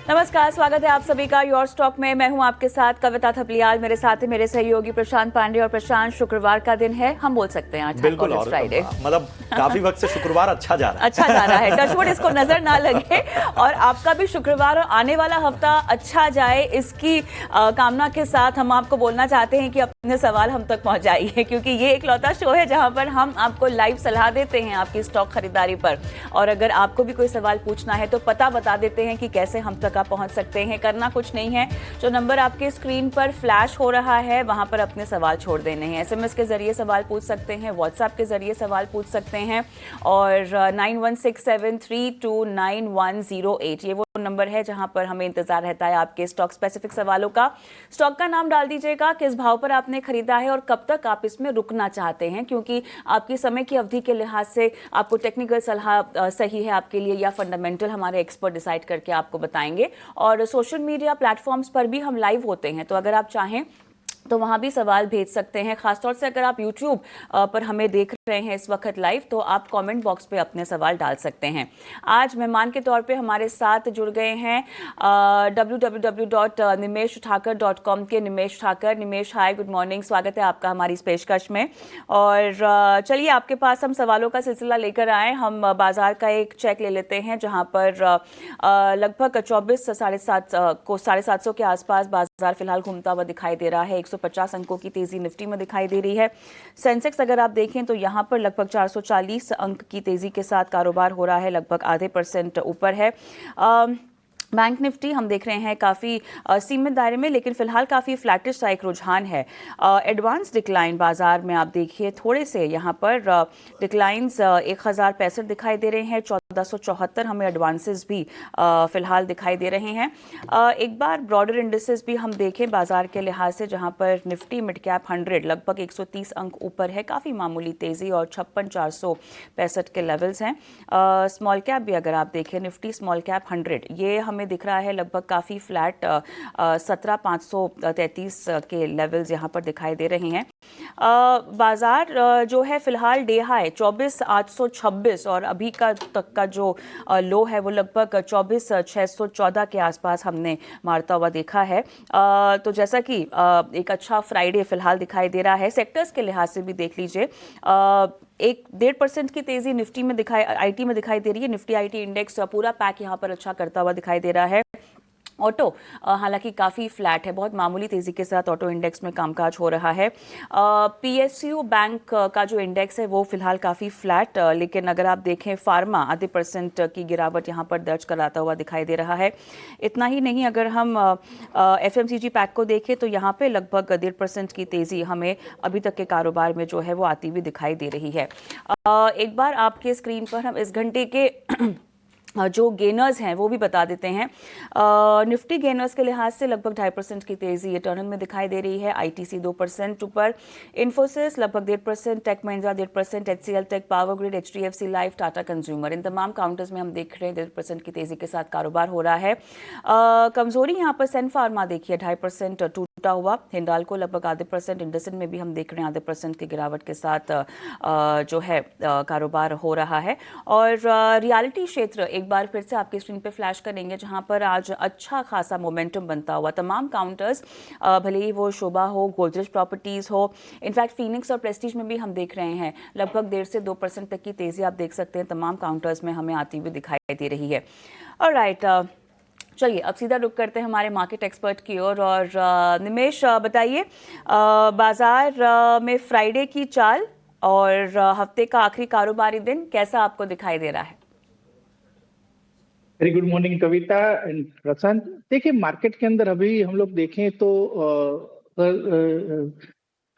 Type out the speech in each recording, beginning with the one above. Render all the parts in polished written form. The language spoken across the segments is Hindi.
नमस्कार, स्वागत है आप सभी का योर स्टॉक में। मैं हूं आपके साथ कविता थपलियाल, मेरे साथ है मेरे सहयोगी प्रशांत पांडे। और प्रशांत, शुक्रवार का दिन है, हम बोल सकते हैं आज बिल्कुल, और फ्राइडे, मतलब काफी वक्त से शुक्रवार अच्छा जा रहा है। अच्छा जा रहा है, टचवुड इसको नजर ना लगे और आपका भी शुक्रवार और आने वाला हफ्ता अच्छा जाए, इसकी कामना के साथ हम आपको बोलना चाहते हैं कि अपने सवाल हम तक पहुंचाइए, क्योंकि ये एक लौता शो है जहां पर हम आपको लाइव सलाह देते हैं आपकी स्टॉक खरीदारी पर। और अगर आपको भी कोई सवाल पूछना है तो पता बता देते हैं कि कैसे हम तक आप पहुंच सकते हैं। करना कुछ नहीं है, जो नंबर आपके स्क्रीन पर फ्लैश हो रहा है वहां पर अपने सवाल छोड़ देने हैं। एसएमएस के जरिए सवाल पूछ सकते हैं, व्हाट्सएप के जरिए सवाल पूछ सकते हैं और 9167329108 ये वो नंबर है जहां पर हमें इंतजार रहता है आपके स्टॉक स्पेसिफिक सवालों का। स्टॉक का नाम डाल दीजिएगा, किस भाव पर आपने खरीदा है और कब तक आप इसमें रुकना चाहते हैं, क्योंकि आपकी समय की अवधि के लिहाज से आपको टेक्निकल सलाह सही है आपके लिए या फंडामेंटल हमारे एक्सपर्ट डिसाइड करके आपको बताएंगे। और सोशल मीडिया प्लेटफॉर्म्स पर भी हम लाइव होते हैं, तो अगर आप चाहें तो वहां भी सवाल भेज सकते हैं। खासतौर से अगर आप यूट्यूब पर हमें देख रहे हैं इस वक्त लाइव, तो आप कमेंट बॉक्स पे अपने सवाल डाल सकते हैं। आज मेहमान के तौर पे हमारे साथ जुड़ गए हैं www.nimeshthakar.com के निमेश ठाकर। निमेश, हाय, गुड मॉर्निंग, स्वागत है आपका हमारी इस पेशकश में। और चलिए, आपके पास हम सवालों का सिलसिला लेकर आए। हम बाजार का एक चेक ले लेते हैं जहां पर लगभग 750 के आसपास बाजार फिलहाल घूमता हुआ दिखाई दे रहा है। 150 अंकों की तेजी निफ्टी में दिखाई दे रही है। सेंसेक्स अगर आप देखें तो यहां पर लगभग 440 अंक की तेजी के साथ कारोबार हो रहा है, लगभग आधे % ऊपर है। बैंक निफ्टी हम देख रहे हैं काफ़ी सीमित दायरे में, लेकिन फिलहाल काफ़ी फ्लैटिश सा एक रुझान है। एडवांस डिक्लाइन बाजार में आप देखिए थोड़े से यहाँ पर डिक्लाइंस 1065 दिखाई दे रहे हैं। 1474 हमें एडवांसेस भी फिलहाल दिखाई दे रहे हैं। एक बार ब्रॉडर इंडिसेस भी हम देखें बाजार के लिहाज से, जहाँ पर निफ्टी मिड कैप 100 लगभग 130 अंक ऊपर है, काफ़ी मामूली तेज़ी और 56,465 के लेवल्स हैं। स्मॉल कैप भी अगर आप देखें, निफ्टी स्मॉल कैप 100 ये हमें दिख रहा है लगभग काफ़ी फ्लैट 17,533 के लेवल्स यहाँ पर दिखाई दे रहे हैं। बाजार जो है फिलहाल डे हाई 24,826 और अभी का तक का जो लो है वो लगभग 24,614 के आसपास हमने मारता हुआ देखा है। तो जैसा कि एक अच्छा फ्राइडे फिलहाल दिखाई दे रहा है। सेक्टर्स के लिहाज से भी देख लीजिए, 1.5% की तेजी निफ्टी में आईटी में दिखाई दे रही है। निफ्टी आईटी इंडेक्स पूरा पैक यहाँ पर अच्छा करता हुआ दिखाई दे रहा है। ऑटो हालांकि काफ़ी फ्लैट है, बहुत मामूली तेज़ी के साथ ऑटो इंडेक्स में कामकाज हो रहा है। पीएसयू बैंक का जो इंडेक्स है वो फिलहाल काफ़ी फ्लैट, लेकिन अगर आप देखें फार्मा आधे % की गिरावट यहाँ पर दर्ज कराता हुआ दिखाई दे रहा है। इतना ही नहीं, अगर हम एफएमसीजी पैक को देखें तो यहाँ पे लगभग 1.5% की तेज़ी हमें अभी तक के कारोबार में जो है वो आती हुई दिखाई दे रही है। एक बार आपके स्क्रीन पर हम इस घंटे के जो गेनर्स हैं वो भी बता देते हैं। निफ्टी गेनर्स के लिहाज से लगभग 2.5% की तेजी इटर्नल में दिखाई दे रही है। आईटीसी 2% ऊपर, इन्फोसिस लगभग 1.5%, tech Mahindra 1.5%, HCL tech, power grid, HDFC life, Tata consumer, इन तमाम काउंटर्स में हम देख रहे हैं 1.5% की तेजी के साथ कारोबार हो रहा है। कमजोरी यहाँ पर सन फार्मा देखिए 2.5% टूटा हुआ, हिंडाल्को लगभग आधे %, इंडसिंड में भी हम देख रहे हैं आधे % की गिरावट के साथ जो है कारोबार हो रहा है। और रियलिटी क्षेत्र एक बार फिर से आपकी स्क्रीन पे फ्लैश करेंगे, जहां पर आज अच्छा खासा मोमेंटम बनता हुआ तमाम काउंटर्स, भले ही वो शोभा हो, गोदरेज प्रॉपर्टीज हो, इनफैक्ट फीनिक्स और प्रेस्टीज में भी हम देख रहे हैं लगभग 1.5 से 2% तक की तेजी आप देख सकते हैं तमाम काउंटर्स में हमें आती हुई दिखाई दे रही है। ऑलराइट, चलिए अब सीधा रुक करते हैं हमारे मार्केट एक्सपर्ट की ओर। और निमेश, बताइए बाजार में फ्राइडे की चाल और हफ्ते का आखिरी कारोबारी दिन कैसा आपको दिखाई दे रहा है? Very good morning Kavita and Prashant. देखिए, मार्केट के अंदर अभी हम लोग देखें तो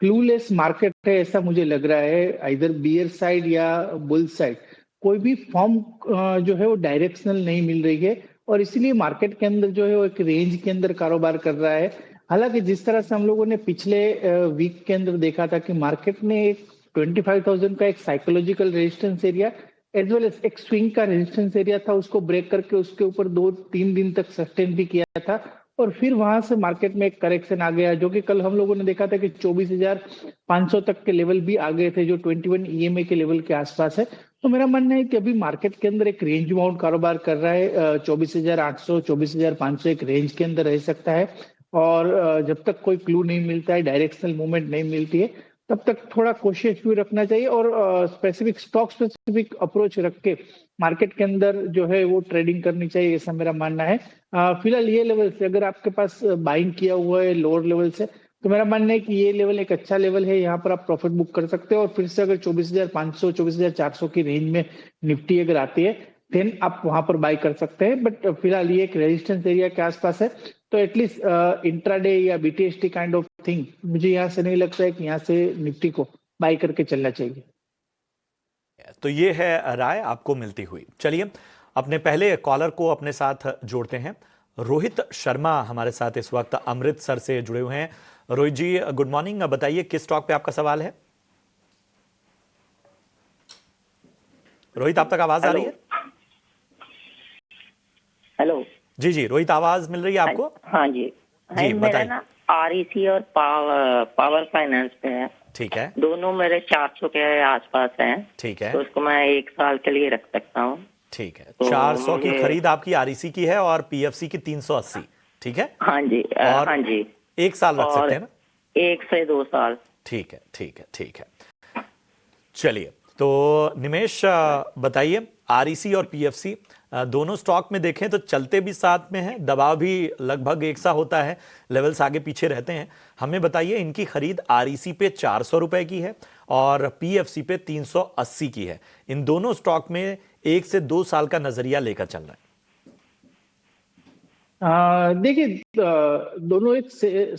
क्लूलेस मार्केट है, ऐसा मुझे लग रहा है। आइदर बियर साइड या बुल साइड, कोई भी फॉर्म जो है वो डायरेक्शनल नहीं मिल रही है, और इसीलिए मार्केट के अंदर जो है वो एक रेंज के अंदर कारोबार कर रहा है। हालांकि जिस तरह से हम लोगों ने पिछले वीक के अंदर देखा था कि मार्केट ने एक 25,000 का एक psychological resistance area as well as एक स्विंग का रेजिस्टेंस एरिया था, उसको ब्रेक करके उसके ऊपर 2-3 दिन तक सस्टेन भी किया था, और फिर वहां से मार्केट में एक करेक्शन आ गया, जो कि कल हम लोगों ने देखा था कि 24,500 तक के लेवल भी आ गए थे, जो 21 ईएमए के लेवल के आसपास है। तो मेरा मानना है कि अभी मार्केट के अंदर एक रेंज बाउंड कारोबार कर रहा है। 24,800 24,500 एक रेंज के अंदर रह सकता है। और जब तक कोई क्लू नहीं मिलता है, डायरेक्शनल मूवमेंट नहीं मिलती है, तब तक थोड़ा कोशिश भी रखना चाहिए और स्पेसिफिक स्टॉक स्पेसिफिक अप्रोच रख के मार्केट के अंदर जो है वो ट्रेडिंग करनी चाहिए, ऐसा मेरा मानना है। फिलहाल ये लेवल से अगर आपके पास बाइंग किया हुआ है लोअर लेवल से, तो मेरा मानना है कि ये लेवल एक अच्छा लेवल है, यहाँ पर आप प्रॉफिट बुक कर सकते हो। और फिर से अगर 24,500 24,400 की रेंज में निफ्टी अगर आती है, देन आप वहां पर बाय कर सकते हैं। बट फिलहाल ये एक रेजिस्टेंस एरिया के आसपास है, तो एटलीस्ट इंट्राडे या बीटीएसटी काइंड ऑफ थिंग मुझे यहाँ से नहीं लगता है कि यहाँ से निफ्टी को बाय करके चलना चाहिए। तो ये है राय आपको मिलती हुई। चलिए अपने पहले कॉलर को अपने साथ जोड़ते हैं। रोहित शर्मा हमारे साथ इस वक्त अमृतसर से जुड़े हुए हैं। रोहित जी गुड मॉर्निंग, बताइए किस स्टॉक पे आपका सवाल है। रोहित आप तक आवाज आ रही है? हेलो जी जी रोहित, आवाज मिल रही है आपको? हाँ जी। जी मेरा बताइए। ना आरईसी और पावर फाइनेंस पे है। ठीक है दोनों मेरे 400 के आसपास हैं। ठीक है तो उसको मैं 1 साल के लिए रख सकता हूँ। ठीक है। तो 400 की मुझे- खरीद आपकी आरईसी की है और पीएफसी की 380। ठीक है, हाँ जी। और हाँ जी। 1 साल रख और सकते हैं ना? 1 से 2 साल। ठीक है ठीक है ठीक है। चलिए तो निमेश बताइए, आरईसी और पीएफसी दोनों स्टॉक में देखें तो चलते भी साथ में हैं, दबाव भी लगभग एक सा होता है, लेवल्स आगे पीछे रहते हैं। हमें बताइए इनकी खरीद आरईसी पे 400 रुपए की है और पीएफसी पे 380 की है। इन दोनों स्टॉक में 1 से 2 साल का नजरिया लेकर चल रहा है। देखिए, दोनों एक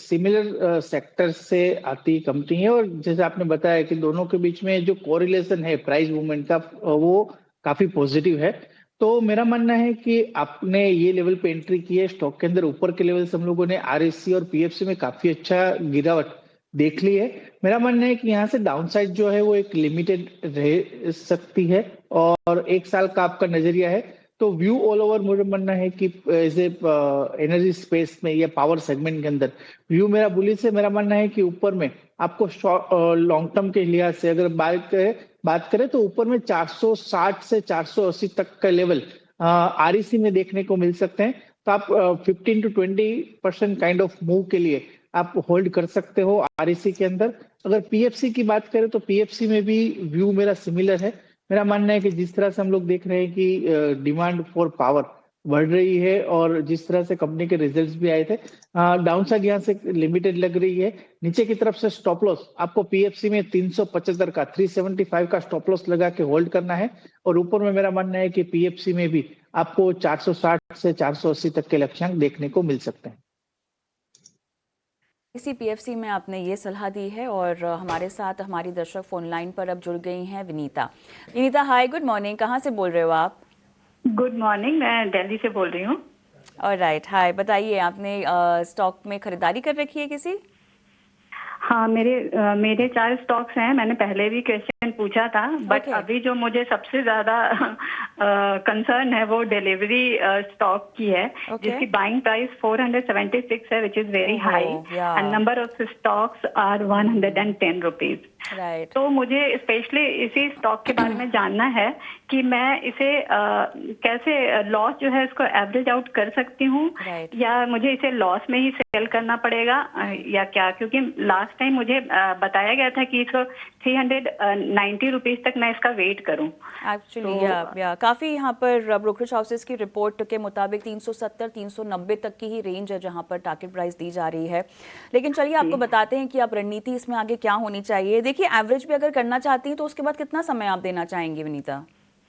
सिमिलर सेक्टर से आती कंपनी है और जैसे आपने बताया कि दोनों के बीच में जो कोरिलेशन है प्राइस मूवमेंट का, वो काफी पॉजिटिव है। तो मेरा मानना है कि आपने ये लेवल पे एंट्री की है स्टॉक के अंदर, ऊपर के लेवल से हम लोगों ने आरएससी और पीएफसी में काफी अच्छा गिरावट देख ली है। मेरा मानना है कि यहाँ से डाउनसाइड जो है वो एक लिमिटेड रह सकती है और 1 साल का आपका नजरिया है। तो व्यू ऑल ओवर मुझे मानना है कि एज ए एनर्जी स्पेस में या पावर सेगमेंट के अंदर व्यू मेरा बुलिश है। मेरा मानना है कि ऊपर में आपको लॉन्ग टर्म के लिहाज से अगर बात करें तो ऊपर में 460 से 480 तक का लेवल आरईसी में देखने को मिल सकते हैं। तो आप 15 to 20% काइंड ऑफ मूव के लिए आप होल्ड कर सकते हो आरईसी के अंदर। अगर पीएफसी की बात करें तो पीएफसी में भी व्यू मेरा सिमिलर है। मेरा मानना है कि जिस तरह से हम लोग देख रहे हैं कि डिमांड फॉर पावर बढ़ रही है और जिस तरह से कंपनी के रिजल्ट्स भी आए थे, डाउनसाइड यहाँ से लिमिटेड लग रही है। नीचे की तरफ से स्टॉप लॉस आपको पीएफसी में 375 का 375 का स्टॉप लॉस लगा के होल्ड करना है और ऊपर में मेरा मानना है कि पीएफसी में भी आपको 460 से 480 तक के लक्ष्यांक देखने को मिल सकते हैं। इसी पीएफसी में आपने ये सलाह दी है और हमारे साथ हमारी दर्शक फोन लाइन पर अब जुड़ गई हैं विनीता। विनीता हाय, गुड मॉर्निंग, कहाँ से बोल रहे हो आप? गुड मॉर्निंग, मैं दिल्ली से बोल रही हूँ। ऑलराइट, हाय, बताइए आपने स्टॉक में खरीदारी कर रखी है किसी? हाँ, मेरे 4 स्टॉक्स हैं। मैंने पहले भी क्वेश्चन पूछा था, बट Okay. अभी जो मुझे सबसे ज्यादा कंसर्न है वो डिलीवरी स्टॉक की है, Okay. जिसकी बाइंग प्राइस 476 है, which is very Oh, high yeah. And number of stocks are 110 rupees. Right, तो मुझे स्पेशली इसी स्टॉक के बारे में जानना है कि मैं इसे कैसे लॉस जो है इसको एवरेज आउट कर सकती हूँ Right. या मुझे इसे लॉस में ही सेल करना पड़ेगा या क्या? क्योंकि लास्ट टाइम मुझे बताया गया था कि इसको 390 रुपीज तक मैं इसका वेट करूं। एक्चुअली तो- या काफ़ी यहाँ पर ब्रोकरेज हाउसेस की रिपोर्ट के मुताबिक 370 390 तक की ही रेंज है जहाँ पर टारगेट प्राइस दी जा रही है। लेकिन चलिए आपको बताते हैं कि आप रणनीति इसमें आगे क्या होनी चाहिए। देखिए, एवरेज भी अगर करना चाहती हैं तो उसके बाद कितना समय आप देना चाहेंगे विनीता?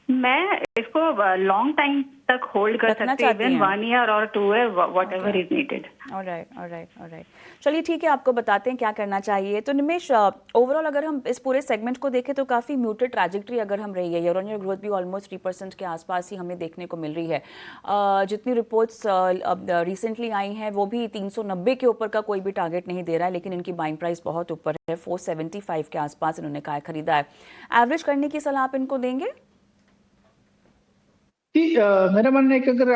मैं इसको लॉन्ग टाइम तक होल्ड कर रखना सकती हूँ, चाहती हैं? 1 ईयर और 2 year, what ever is needed. Alright. चलिए ठीक है, आपको बताते हैं क्या करना चाहिए। तो निमेश, ओवरऑल अगर हम इस पूरे सेगमेंट को देखें तो काफ़ी म्यूटेड ट्रैजेक्टरी अगर हम रही है, ईयर ऑन ईयर ग्रोथ भी ऑलमोस्ट 3% के आसपास ही हमें देखने को मिल रही है। जितनी रिपोर्ट्स रिसेंटली आई हैं वो भी 390 के ऊपर का कोई भी टारगेट नहीं दे रहा है, लेकिन इनकी बाइंग प्राइस बहुत ऊपर है, 475 के आसपास इन्होंने कहा खरीदा है। एवरेज करने की सलाह आप इनको देंगे? जी, मेरा मानना है कि अगर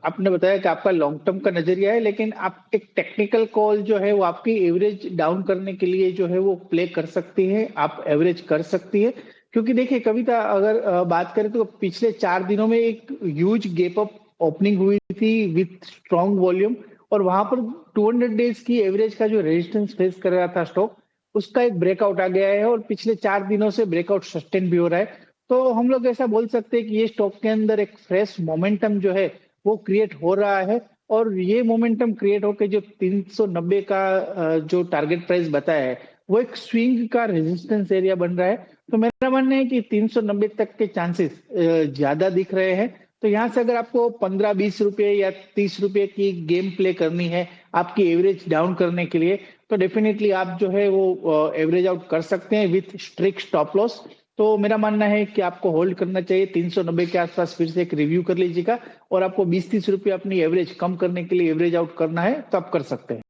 आपने बताया कि आपका लॉन्ग टर्म का नजरिया है, लेकिन आप एक टेक्निकल कॉल जो है वो आपकी एवरेज डाउन करने के लिए जो है वो प्ले कर सकती है, आप एवरेज कर सकती है। क्योंकि देखिए कविता, अगर बात करें तो पिछले 4 दिनों में एक ह्यूज गैप अप ओपनिंग हुई थी विथ स्ट्रॉन्ग वॉल्यूम, और वहां पर 200 डेज की एवरेज का जो रेजिस्टेंस फेस कर रहा था स्टॉक, उसका एक ब्रेकआउट आ गया है और पिछले 4 दिनों से ब्रेकआउट सस्टेन भी हो रहा है। तो हम लोग ऐसा बोल सकते हैं कि ये स्टॉक के अंदर एक फ्रेश मोमेंटम जो है वो क्रिएट हो रहा है, और ये मोमेंटम क्रिएट होकर जो 390 का जो टारगेट प्राइस बताया है वो एक स्विंग का रेजिस्टेंस एरिया बन रहा है। तो मेरा मानना है कि 390 तक के चांसेस ज्यादा दिख रहे हैं। तो यहाँ से अगर आपको 15-20 रुपए या 30 रुपए की गेम प्ले करनी है आपकी एवरेज डाउन करने के लिए, तो डेफिनेटली आप जो है वो एवरेज आउट कर सकते हैं विथ स्ट्रिक्ट स्टॉप लॉस। तो मेरा मानना है कि आपको होल्ड करना चाहिए 390 के आसपास, फिर से एक रिव्यू कर लीजिएगा, और आपको 20-30 रुपए अपनी एवरेज कम करने के लिए एवरेज आउट करना है तो आप कर सकते हैं।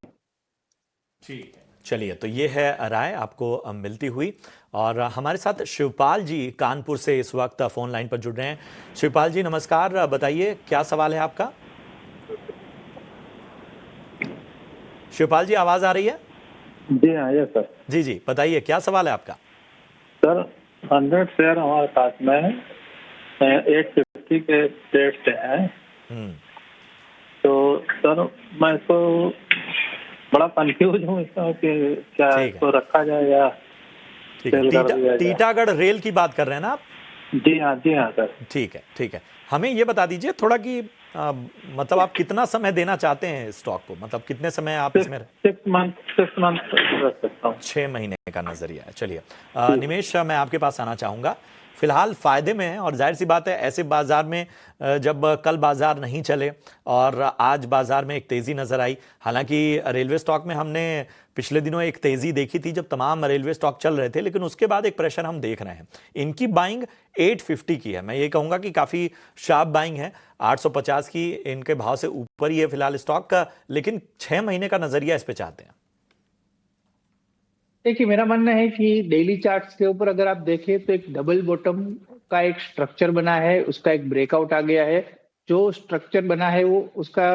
ठीक है, चलिए, तो ये है राय आपको मिलती हुई। और हमारे साथ शिवपाल जी कानपुर से इस वक्त फोन लाइन पर जुड़ रहे हैं। शिवपाल जी नमस्कार, बताइए क्या सवाल है आपका। शिवपाल जी आवाज आ रही है? जी हाँ, यस सर। जी जी, बताइए क्या सवाल है आपका। सर 100 शेयर हमारे पास में 850 के रेट से है। तो सर मैं तो बड़ा कंफ्यूज हूँ इसका कि क्या इसको रखा जाए या सेल कर दिया जाए। टीटागढ़ रेल की बात कर रहे हैं ना आप? जी हाँ सर। ठीक है, ठीक है। हमें ये बता दीजिए थोड़ा कि मतलब आप कितना समय देना चाहते हैं स्टॉक को, मतलब कितने समय आप इसमें? 6 मंथ रख सकता हूँ। 6 महीने का नजरिया है। चलिए निमेश, मैं आपके पास आना चाहूंगा। फिलहाल फायदे में है, और जाहिर सी बात है ऐसे बाजार में जब कल बाजार नहीं चले और आज बाजार में एक तेजी नजर आई, हालांकि रेलवे स्टॉक में हमने पिछले दिनों एक तेजी देखी थी जब तमाम रेलवे स्टॉक चल रहे थे, लेकिन उसके बाद एक प्रेशर हम देख रहे हैं। इनकी बाइंग 850 की है, मैं ये कहूंगा कि काफी शार्प बाइंग है। 850 की इनके भाव से ऊपर ही है फिलहाल स्टॉक का, लेकिन 6 महीने का नजरिया इस पे चाहते हैं। देखिए मेरा मानना है कि डेली चार्ट्स के ऊपर अगर आप देखें तो एक डबल बॉटम का एक स्ट्रक्चर बना है, उसका एक ब्रेकआउट आ गया है। जो स्ट्रक्चर बना है वो उसका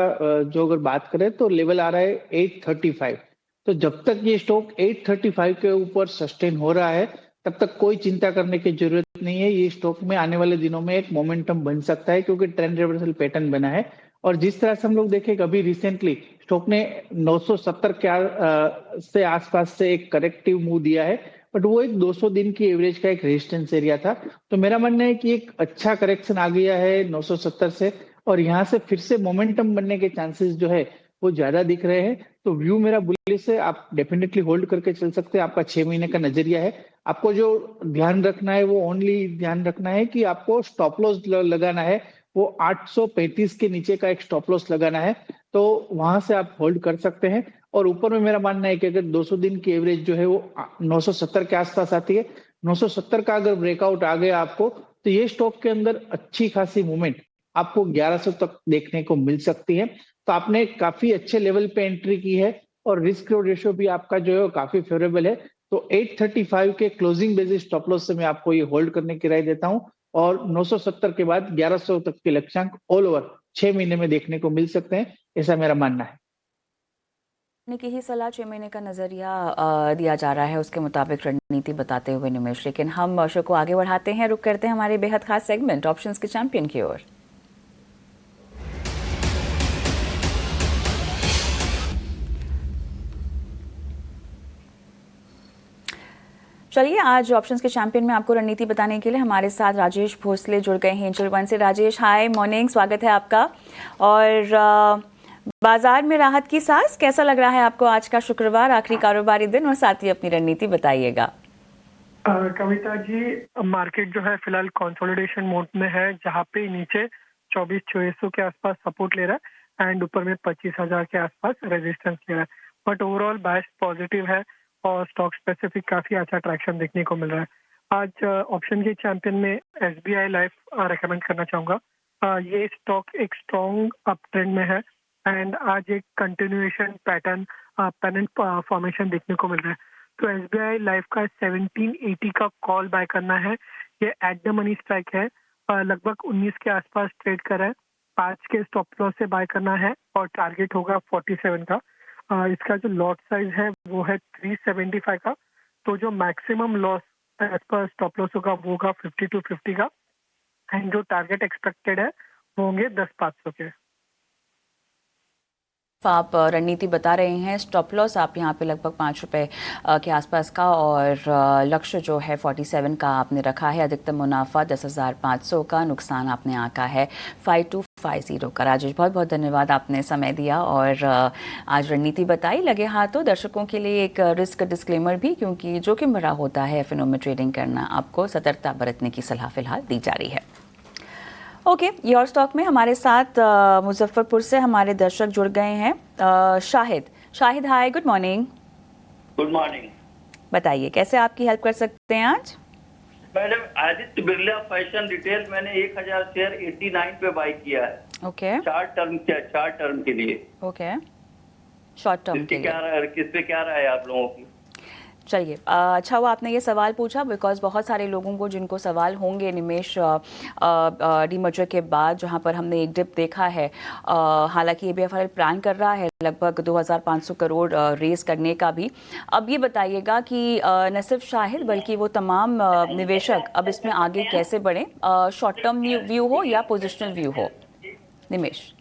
जो अगर बात करें तो लेवल आ रहा है 835। तो जब तक ये स्टॉक 835 के ऊपर सस्टेन हो रहा है तब तक कोई चिंता करने की जरूरत नहीं है। ये स्टॉक में आने वाले दिनों में एक मोमेंटम बन सकता है क्योंकि ट्रेंड रिवर्सल पैटर्न बना है। और जिस तरह से हम लोग देखें अभी रिसेंटली स्टॉक ने 970 के से आसपास से एक करेक्टिव मूव दिया है, बट वो एक 200 दिन की एवरेज का एक रेजिस्टेंस एरिया था। तो मेरा मानना है कि एक अच्छा करेक्शन आ गया है 970 से, और यहाँ से फिर से मोमेंटम बनने के चांसेस जो है वो ज्यादा दिख रहे हैं। तो व्यू मेरा बुलिश है, आप डेफिनेटली होल्ड करके चल सकते हैं। आपका 6 महीने का नजरिया है। आपको जो ध्यान रखना है वो ओनली ध्यान रखना है कि आपको स्टॉप लॉस लगाना है, वो 835 के नीचे का एक स्टॉप लॉस लगाना है, तो वहां से आप होल्ड कर सकते हैं। और ऊपर में मेरा मानना है कि अगर 200 दिन की एवरेज जो है वो 970 के आसपास आती है, 970 का अगर ब्रेकआउट आ गया आपको, तो ये स्टॉक के अंदर अच्छी खासी मूवमेंट आपको 1100 तक देखने को मिल सकती है। तो आपने काफी अच्छे लेवल पे एंट्री की है और रिस्क रेशियो भी आपका जो है काफी फेवरेबल है। तो 835 के क्लोजिंग बेसिस स्टॉप लॉस से मैं आपको ये होल्ड करने की राय देता हूं, और 970 के बाद 1100 तक के लक्ष्यांक ऑल ओवर 6 महीने में देखने को मिल सकते हैं, ऐसा मेरा मानना है। की ही सलाह 6 महीने का नजरिया दिया जा रहा है, उसके मुताबिक रणनीति बताते हुए निमेश। लेकिन हम शो को आगे बढ़ाते हैं, रुक करते हैं हमारे बेहद खास सेगमेंट ऑप्शंस के चैंपियन की ओर। चलिए, आज ऑप्शंस के चैंपियन में आपको रणनीति बताने के लिए हमारे साथ राजेश भोसले जुड़ गए हैं एंजल वन से। राजेश, हाय मॉर्निंग, स्वागत है आपका। और बाजार में राहत की सांस, कैसा लग रहा है आपको आज का शुक्रवार, आखिरी कारोबारी दिन, और साथ ही अपनी रणनीति बताइएगा। कविता जी, मार्केट जो है फिलहाल कंसोलिडेशन मोड में है, जहां पे नीचे 2400 के आसपास सपोर्ट ले रहा है एंड ऊपर में 25,000 के आसपास रेजिस्टेंस ले रहा है। बट ओवरऑल बायस पॉजिटिव है और स्टॉक स्पेसिफिक काफी अच्छा ट्रैक्शन देखने को मिल रहा है। आज ऑप्शन के चैंपियन में SBI लाइफ रेकमेंड करना चाहूंगा। ये स्टॉक एक स्ट्रॉन्ग अप ट्रेंड में है एंड आज एक कंटिन्यूएशन पैटर्न पेनेंट फॉर्मेशन देखने को मिल रहा है। तो SBI लाइफ का 1780 का कॉल बाय करना है। ये एट द मनी स्ट्राइक है, लगभग 19 के आसपास ट्रेड कर रहा है। 5 के स्टॉप लॉस से बाय करना है और टारगेट होगा 47 का। इसका जो लॉट साइज है वो है 375 का। तो जो maximum loss as per stop loss होगा वो होगा 50 to 50 का, एंड जो टारगेट एक्सपेक्टेड है वो होंगे 10,500 के। आप रणनीति बता रहे हैं, स्टॉप लॉस आप यहाँ पे लगभग 5 रुपए के आसपास का, और लक्ष्य जो है 47 का आपने रखा है। अधिकतम मुनाफा 10,500 का, नुकसान आपने आंका है 5250 का। राजेश, बहुत बहुत धन्यवाद, आपने समय दिया और आज रणनीति बताई। लगे हाथों दर्शकों के लिए एक रिस्क डिस्क्लेमर भी, क्योंकि जोखिम भरा होता है एफएनओ में ट्रेडिंग करना। आपको सतर्कता बरतने की सलाह फिलहाल दी जा रही है। ओके, योर स्टॉक में हमारे साथ मुजफ्फरपुर से हमारे दर्शक जुड़ गए हैं। शाहिद हाय, गुड मॉर्निंग। Good morning. बताइए कैसे आपकी हेल्प कर सकते हैं आज? Madam, Aditya Birla fashion retail मैंने 1000 शेयर 89 पे बाई किया है। ओके, चार टर्म के लिए। ओके, शॉर्ट टर्म के लिए किस पे क्या राय है आप लोगों की? चलिए, अच्छा हुआ आपने ये सवाल पूछा, बिकॉज बहुत सारे लोगों को जिनको सवाल होंगे निमेश डीमर्जर के बाद, जहां पर हमने एक डिप देखा है। हालांकि ABFRL प्लान कर रहा है लगभग 2500 करोड़ रेज करने का भी। अब ये बताइएगा कि न सिर्फ शाहिद बल्कि वो तमाम निवेशक अब इसमें आगे कैसे बढ़ें, शॉर्ट टर्म व्यू हो या पोजिशनल व्यू हो। निमेश,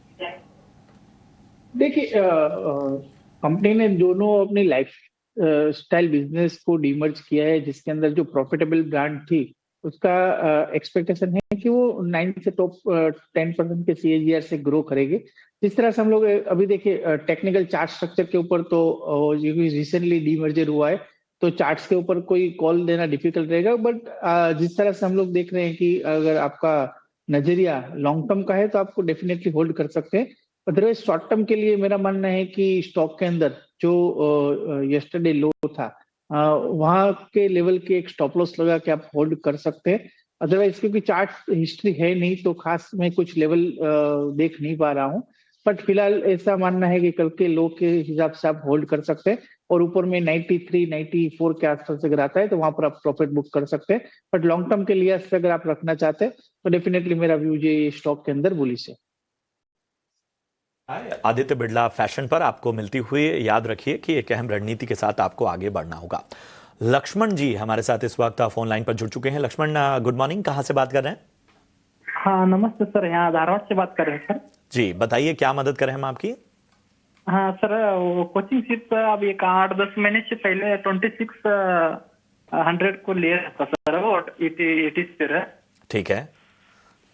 देखिए, कंपनी ने दोनों अपनी लाइफ स्टाइल बिजनेस को डीमर्ज किया है, जिसके अंदर जो प्रॉफिटेबल ब्रांड थी उसका एक्सपेक्टेशन है कि वो 9 से टॉप 10% के CAGR से ग्रो करेगी। जिस तरह से हम लोग अभी देखिए टेक्निकल चार्ट स्ट्रक्चर के ऊपर, तो रिसेंटली डीमर्जर हुआ है तो चार्ट्स के ऊपर कोई कॉल देना डिफिकल्ट रहेगा। बट जिस तरह से हम लोग देख रहे हैं कि अगर आपका नजरिया लॉन्ग टर्म का है तो आपको डेफिनेटली होल्ड कर सकते हैं। अदरवाइज शॉर्ट टर्म के लिए मेरा मानना है कि स्टॉक के अंदर जो यस्टरडे लो था वहां के लेवल के एक स्टॉप लॉस लगा के आप होल्ड कर सकते हैं। अदरवाइज क्योंकि चार्ट हिस्ट्री है नहीं तो खास मैं कुछ लेवल देख नहीं पा रहा हूँ। बट फिलहाल ऐसा मानना है कि कल के लो के हिसाब से आप होल्ड कर सकते हैं, और ऊपर में 93, 94 के आसपास अगर आता है तो वहां पर आप प्रॉफिट बुक कर सकते हैं। बट लॉन्ग टर्म के लिए अगर आप रखना चाहते हैं तो डेफिनेटली मेरा व्यू ये स्टॉक के अंदर बुलिश है। आदित्य बिरला फैशन पर आपको मिलती हुई याद रखिए कि एक अहम रणनीति के साथ आपको आगे बढ़ना होगा। लक्ष्मण जी हमारे साथ इस वक्त फोन लाइन पर जुड़ चुके हैं। लक्ष्मण, गुड मॉर्निंग, कहां से बात कर रहे हैं? हाँ नमस्ते सर, यहाँ धारवाड़ से बात कर रहे हैं सर। जी बताइए, क्या मदद करें हम आपकी? हाँ सर, वो कोचिंग फीस अब एक 8-10 महीने से पहले 2600 को ले रहा था सर, वो 80 पे है। ठीक है,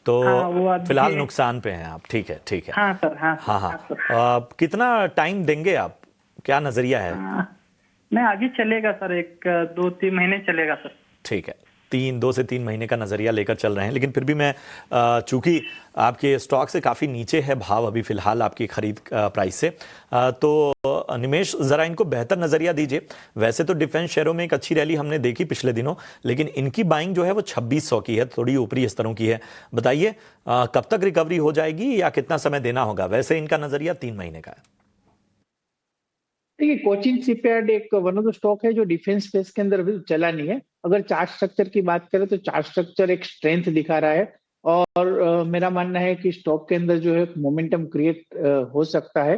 तो हाँ, फिलहाल नुकसान पे हैं आप। ठीक है, ठीक है। हाँ सर, हाँ हाँ हाँ। कितना टाइम देंगे आप, क्या नजरिया है? नहीं, अभी चलेगा सर, 1-2-3 महीने चलेगा सर। ठीक है, 2 से 3 महीने का नजरिया लेकर चल रहे हैं। लेकिन फिर भी मैं चूंकि आपके स्टॉक से काफ़ी नीचे है भाव अभी फिलहाल आपकी खरीद प्राइस से, तो निमेश ज़रा इनको बेहतर नज़रिया दीजिए। वैसे तो डिफेंस शेयरों में एक अच्छी रैली हमने देखी पिछले दिनों, लेकिन इनकी बाइंग जो है वो 2600 की है, थोड़ी ऊपरी स्तरों की है। बताइए कब तक रिकवरी हो जाएगी या कितना समय देना होगा? वैसे इनका नज़रिया 3 महीने का है। देखिए, कोचिन शिपयार्ड एक वन ऑफ द स्टॉक है जो डिफेंस स्पेस के अंदर अभी चला नहीं है। अगर चार्ट स्ट्रक्चर की बात करें तो चार्ट स्ट्रक्चर एक स्ट्रेंथ दिखा रहा है, और मेरा मानना है कि स्टॉक के अंदर जो है मोमेंटम क्रिएट हो सकता है।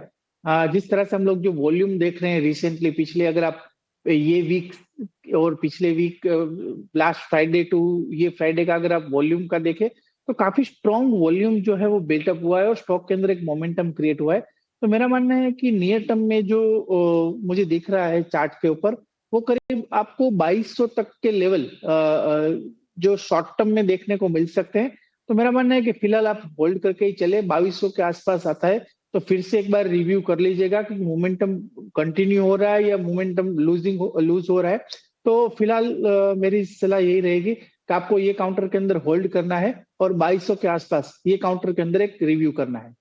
जिस तरह से हम लोग जो वॉल्यूम देख रहे हैं रिसेंटली, पिछले अगर आप ये वीक और पिछले वीक लास्ट फ्राइडे टू ये फ्राइडे का अगर आप वॉल्यूम का देखें तो काफी स्ट्रॉन्ग वॉल्यूम जो है वो बिल्टअप हुआ है और स्टॉक के अंदर एक मोमेंटम क्रिएट हुआ है। तो मेरा मानना है कि नियर टर्म में जो मुझे दिख रहा है चार्ट के ऊपर, वो करीब आपको 2200 तक के लेवल जो शॉर्ट टर्म में देखने को मिल सकते हैं। तो मेरा मानना है कि फिलहाल आप होल्ड करके ही चले। 2200 के आसपास आता है तो फिर से एक बार रिव्यू कर लीजिएगा कि मोमेंटम कंटिन्यू हो रहा है या मोमेंटम लूज हो रहा है। तो फिलहाल मेरी सलाह यही रहेगी कि आपको ये काउंटर के अंदर होल्ड करना है और 2200 के आसपास ये काउंटर के अंदर एक रिव्यू करना है।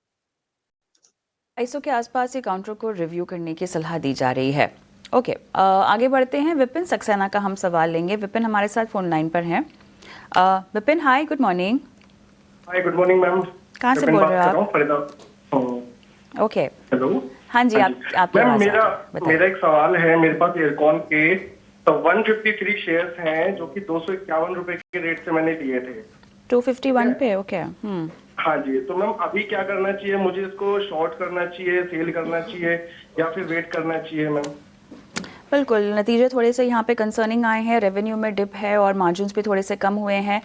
2200 के आसपास ये काउंटर को रिव्यू करने की सलाह दी जा रही है। ओके, आगे बढ़ते हैं। विपिन सक्सेना का हम सवाल लेंगे। विपिन हमारे साथ फोन लाइन पर हैं। विपिन हाय, गुड मॉर्निंग। हाय, गुड मॉर्निंग मैम। कहाँ से बोल रहे हो आप? Okay, hello. हाँ जी, आप मैम मेरा एक सवाल है। मेरे पास एयरकॉन के तो 153 शेयर्स हैं जो कि 251 रुपए के रेट से मैंने लिए थे। 251 पे? ओके। हाँ जी, तो मैम अभी क्या करना चाहिए मुझे? इसको शॉर्ट करना चाहिए, सेल करना चाहिए या फिर वेट करना चाहिए मैम? बिल्कुल, नतीजे थोड़े से यहाँ पे कंसर्निंग आए हैं, रेवेन्यू में डिप है और मार्जिन्स भी थोड़े से कम हुए हैं।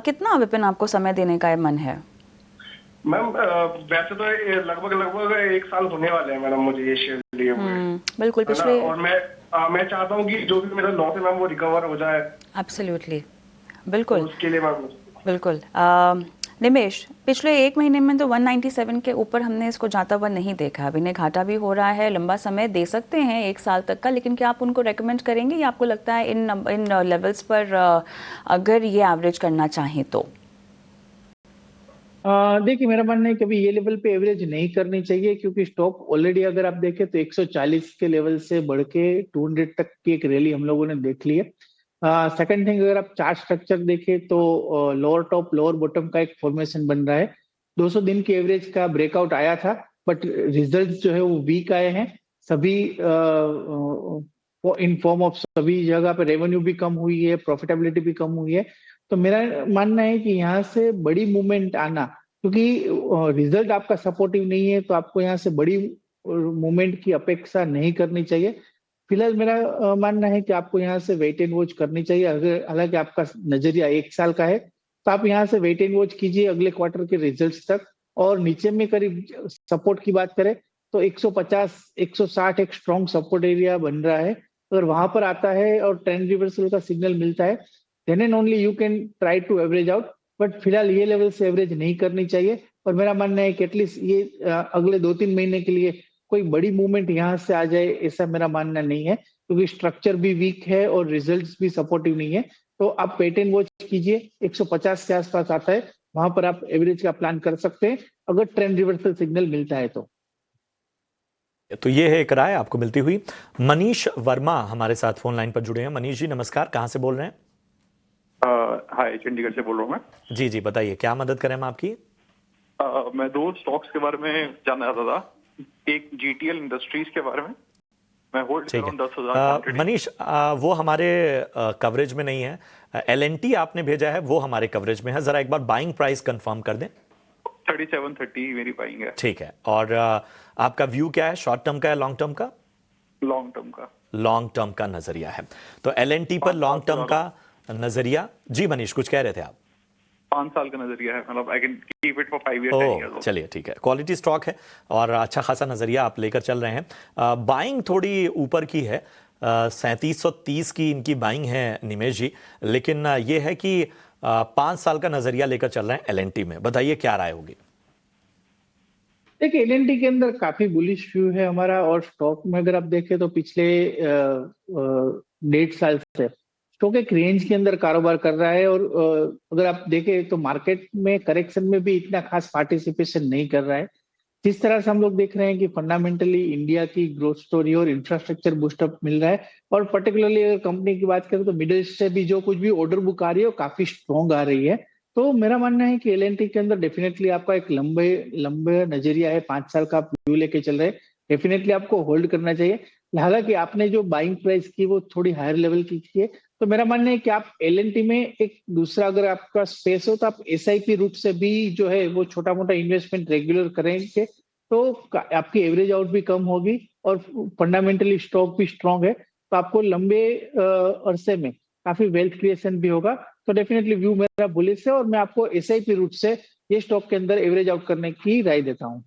कितना विपिन आपको समय देने का मन है? मैम वैसे तो ये लगभग 1 साल होने वाले हैं मैडम मुझे ये शेयर लिए हुए, बिल्कुल, है ना? पिछले और मैं चाहता हूँ कि जो भी मेरा लॉस है मैम वो रिकवर हो जाए। एब्सोल्युटली, बिल्कुल उसके लिए मैम बिल्कुल। निमेश, पिछले 1 महीने में तो 197 के ऊपर हमने इसको जाता हुआ नहीं देखा। अभी इन्हें घाटा भी हो रहा है, लंबा समय दे सकते हैं 1 साल तक का, लेकिन क्या आप उनको रेकमेंड करेंगे या आपको लगता है इन लेवल्स पर अगर ये एवरेज करना चाहें तो? देखिए, मेरा मानना है कि अभी ये लेवल पे एवरेज नहीं करनी चाहिए, क्योंकि स्टॉक ऑलरेडी अगर आप देखें तो 140 के लेवल से बढ़ के 200 तक की एक रैली हम लोगों ने देख ली है। सेकंड थिंग, अगर आप चार्ट स्ट्रक्चर देखें तो लोअर टॉप लोअर बॉटम का एक फॉर्मेशन बन रहा है। 200 दिन की एवरेज का ब्रेकआउट आया था, बट रिजल्ट जो है वो वीक आए हैं सभी, इन फॉर्म ऑफ सभी जगह पे रेवेन्यू भी कम हुई है, प्रॉफिटेबिलिटी भी कम हुई है। तो मेरा मानना है कि यहाँ से बड़ी मूवमेंट आना, क्योंकि रिजल्ट आपका सपोर्टिव नहीं है, तो आपको यहाँ से बड़ी मूवमेंट की अपेक्षा नहीं करनी चाहिए। फिलहाल मेरा मानना है कि आपको यहाँ से वेट एंड वॉच करनी चाहिए। अगर हालांकि आपका नजरिया 1 साल का है, तो आप यहाँ से वेट एंड वॉच कीजिए अगले क्वार्टर के रिजल्ट्स तक। और नीचे में करीब सपोर्ट की बात करें तो 150 160 एक स्ट्रॉन्ग सपोर्ट एरिया बन रहा है। अगर वहां पर आता है और ट्रेंड रिवर्सल का सिग्नल मिलता है, then and only you can try to average out. But फिलहाल ये लेवल से एवरेज नहीं करनी चाहिए। और मेरा मानना है कि एटलीस्ट ये अगले 2-3 महीने के लिए कोई बड़ी मूवमेंट यहाँ से आ जाए, ऐसा मेरा मानना नहीं है, क्योंकि स्ट्रक्चर भी वीक है और रिजल्ट्स भी सपोर्टिव नहीं है। तो आप वेट एंड वॉच कीजिए, 150 के आसपास आता है, वहां पर आप एवरेज का प्लान कर सकते हैं अगर ट्रेंड रिवर्सल सिग्नल मिलता है तो ये है एक राय आपको मिलती हुई। मनीष वर्मा हमारे साथ फोन लाइन पर जुड़े हैं। मनीष जी नमस्कार, कहां से बोल रहे हैं? हाय, चंडीगढ़ से बोल रहा हूँ मैं। जी बताइए, क्या मदद करें हम आपकी? मैं 2 स्टॉक्स के बारे में जानना चाहता था। एक जीटीएल इंडस्ट्रीज के बारे में, मैं होल्ड कर रहा हूँ 10,000। मनीष, वो हमारे कवरेज में नहीं है। LNT आपने भेजा है, वो हमारे कवरेज में है। जरा एक बार बाइंग प्राइस कंफर्म कर दें। 3730 मेरी बाइंग है। ठीक है, और आपका व्यू क्या है, शॉर्ट टर्म का है लॉन्ग टर्म का? लॉन्ग टर्म का। लॉन्ग टर्म का नजरिया है, तो LNT पर लॉन्ग टर्म का नजरिया। जी मनीष, कुछ कह रहे थे आप? 5 साल का नजरिया है, मतलब I can keep it for 5 years. चलिए ठीक है, क्वालिटी स्टॉक है और अच्छा खासा नजरिया आप लेकर चल रहे हैं। बाइंग थोड़ी ऊपर की है, 3730 की इनकी बाइंग है निमेश जी, लेकिन ये है कि 5 साल का नजरिया लेकर चल रहे हैं LNT में। बताइए क्या राय होगी? देखिए, LNT के अंदर काफी बुलिश व्यू है हमारा, और स्टॉक में अगर आप देखें तो पिछले 1.5 साल से स्टॉक एक रेंज के अंदर कारोबार कर रहा है। और अगर आप देखें तो मार्केट में करेक्शन में भी इतना खास पार्टिसिपेशन नहीं कर रहा है। जिस तरह से हम लोग देख रहे हैं कि फंडामेंटली इंडिया की ग्रोथ स्टोरी और इंफ्रास्ट्रक्चर बूस्टअप मिल रहा है, और पर्टिकुलरली अगर कंपनी की बात करें तो मिडिल ईस्ट से भी जो कुछ भी ऑर्डर बुक आ रही है वो काफी स्ट्रॉन्ग आ रही है। तो मेरा मानना है कि LNT के अंदर डेफिनेटली आपका एक लंबे नजरिया है, 5 साल का आप व्यू लेके चल रहे हैं, डेफिनेटली आपको होल्ड करना चाहिए। हालांकि आपने जो बाइंग प्राइस की वो थोड़ी हायर लेवल की है, तो मेरा मानना है कि आप LNT में एक दूसरा अगर आपका स्पेस हो तो आप SIP रूट से भी जो है वो छोटा मोटा इन्वेस्टमेंट रेगुलर करेंगे, तो आपकी एवरेज आउट भी कम होगी और फंडामेंटली स्टॉक भी स्ट्रांग है, तो आपको लंबे अरसे में काफी वेल्थ क्रिएशन भी होगा। तो डेफिनेटली व्यू मेरा बुलिश है और मैं आपको SIP रूट से ये स्टॉक के अंदर एवरेज आउट करने की राय देता हूं।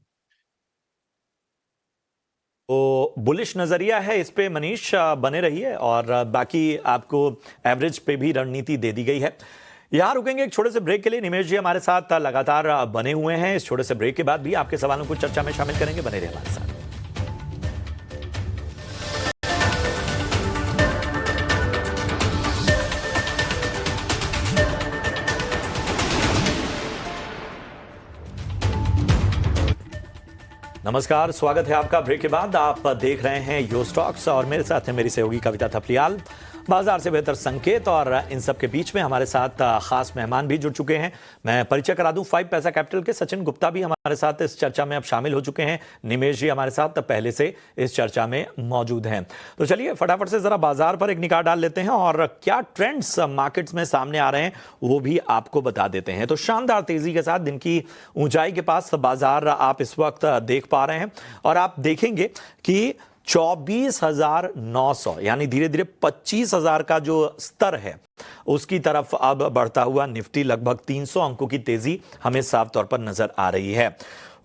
तो बुलिश नजरिया है इस पे मनीष, बने रहिए, और बाकी आपको एवरेज पे भी रणनीति दे दी गई है। यहां रुकेंगे एक छोटे से ब्रेक के लिए। निमेश जी हमारे साथ लगातार बने हुए हैं। इस छोटे से ब्रेक के बाद भी आपके सवालों को चर्चा में शामिल करेंगे, बने रहिए हमारे साथ। नमस्कार, स्वागत है आपका ब्रेक के बाद। आप देख रहे हैं यो स्टॉक्स और मेरे साथ है मेरी सहयोगी कविता थपलियाल। बाजार से बेहतर संकेत, और इन सब के बीच में हमारे साथ खास मेहमान भी जुड़ चुके हैं। मैं परिचय करा दूं, 5 पैसा कैपिटल के सचिन गुप्ता भी हमारे साथ इस चर्चा में अब शामिल हो चुके हैं। निमेश जी हमारे साथ पहले से इस चर्चा में मौजूद हैं। तो चलिए फटाफट से जरा बाजार पर एक निगाह डाल लेते हैं और क्या ट्रेंड्स मार्केट्स में सामने आ रहे हैं वो भी आपको बता देते हैं। तो शानदार तेजी के साथ दिन की ऊंचाई के पास बाजार आप इस वक्त देख पा रहे हैं, और आप देखेंगे कि 24,900 यानी धीरे धीरे 25,000 का जो स्तर है उसकी तरफ अब बढ़ता हुआ निफ्टी लगभग 300 अंकों की तेजी हमें साफ तौर पर नजर आ रही है।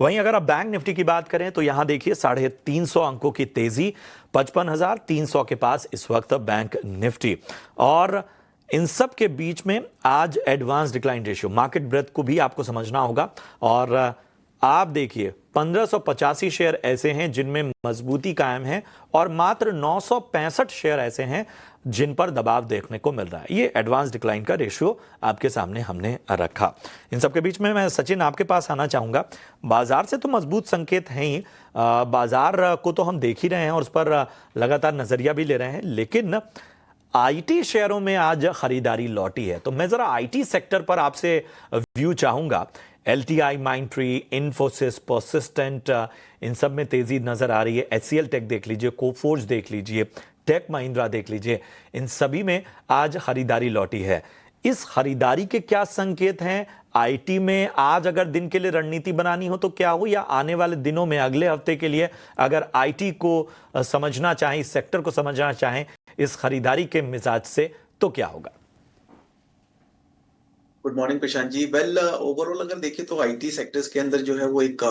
वहीं अगर आप बैंक निफ्टी की बात करें तो यहां देखिए 350 अंकों की तेजी, 55,300 के पास इस वक्त बैंक निफ्टी। और इन सब के बीच में आज advance decline ratio, market breadth को भी आपको समझना होगा। और आप देखिए 1585 शेयर ऐसे हैं जिनमें मजबूती कायम है और मात्र 965 शेयर ऐसे हैं जिन पर दबाव देखने को मिल रहा है। ये एडवांस डिक्लाइन का रेशियो आपके सामने हमने रखा। इन सब के बीच में मैं सचिन आपके पास आना चाहूंगा। बाजार से तो मजबूत संकेत हैं ही, बाजार को तो हम देख ही रहे हैं और उस पर लगातार नजरिया भी ले रहे हैं, लेकिन आईटी शेयरों में आज खरीदारी लौटी है। तो मैं जरा आईटी सेक्टर पर आपसे व्यू चाहूंगा। LTI, माइंडट्री, इन्फोसिस, पर्सिस्टेंट, इन सब में तेजी नजर आ रही है। HCL टेक देख लीजिए, कोफोर्ज देख लीजिए, टेक महिंद्रा देख लीजिए, इन सभी में आज खरीदारी लौटी है। इस खरीदारी के क्या संकेत हैं? आईटी में आज अगर दिन के लिए रणनीति बनानी हो तो क्या हो, या आने वाले दिनों में अगले हफ्ते के लिए अगर आईटी को समझना चाहें, इस सेक्टर को समझना चाहें इस खरीदारी के मिजाज से, तो क्या होगा? Good morning Prashant ji. Well, overall अगर देखें तो आईटी सेक्टर्स के अंदर जो है वो एक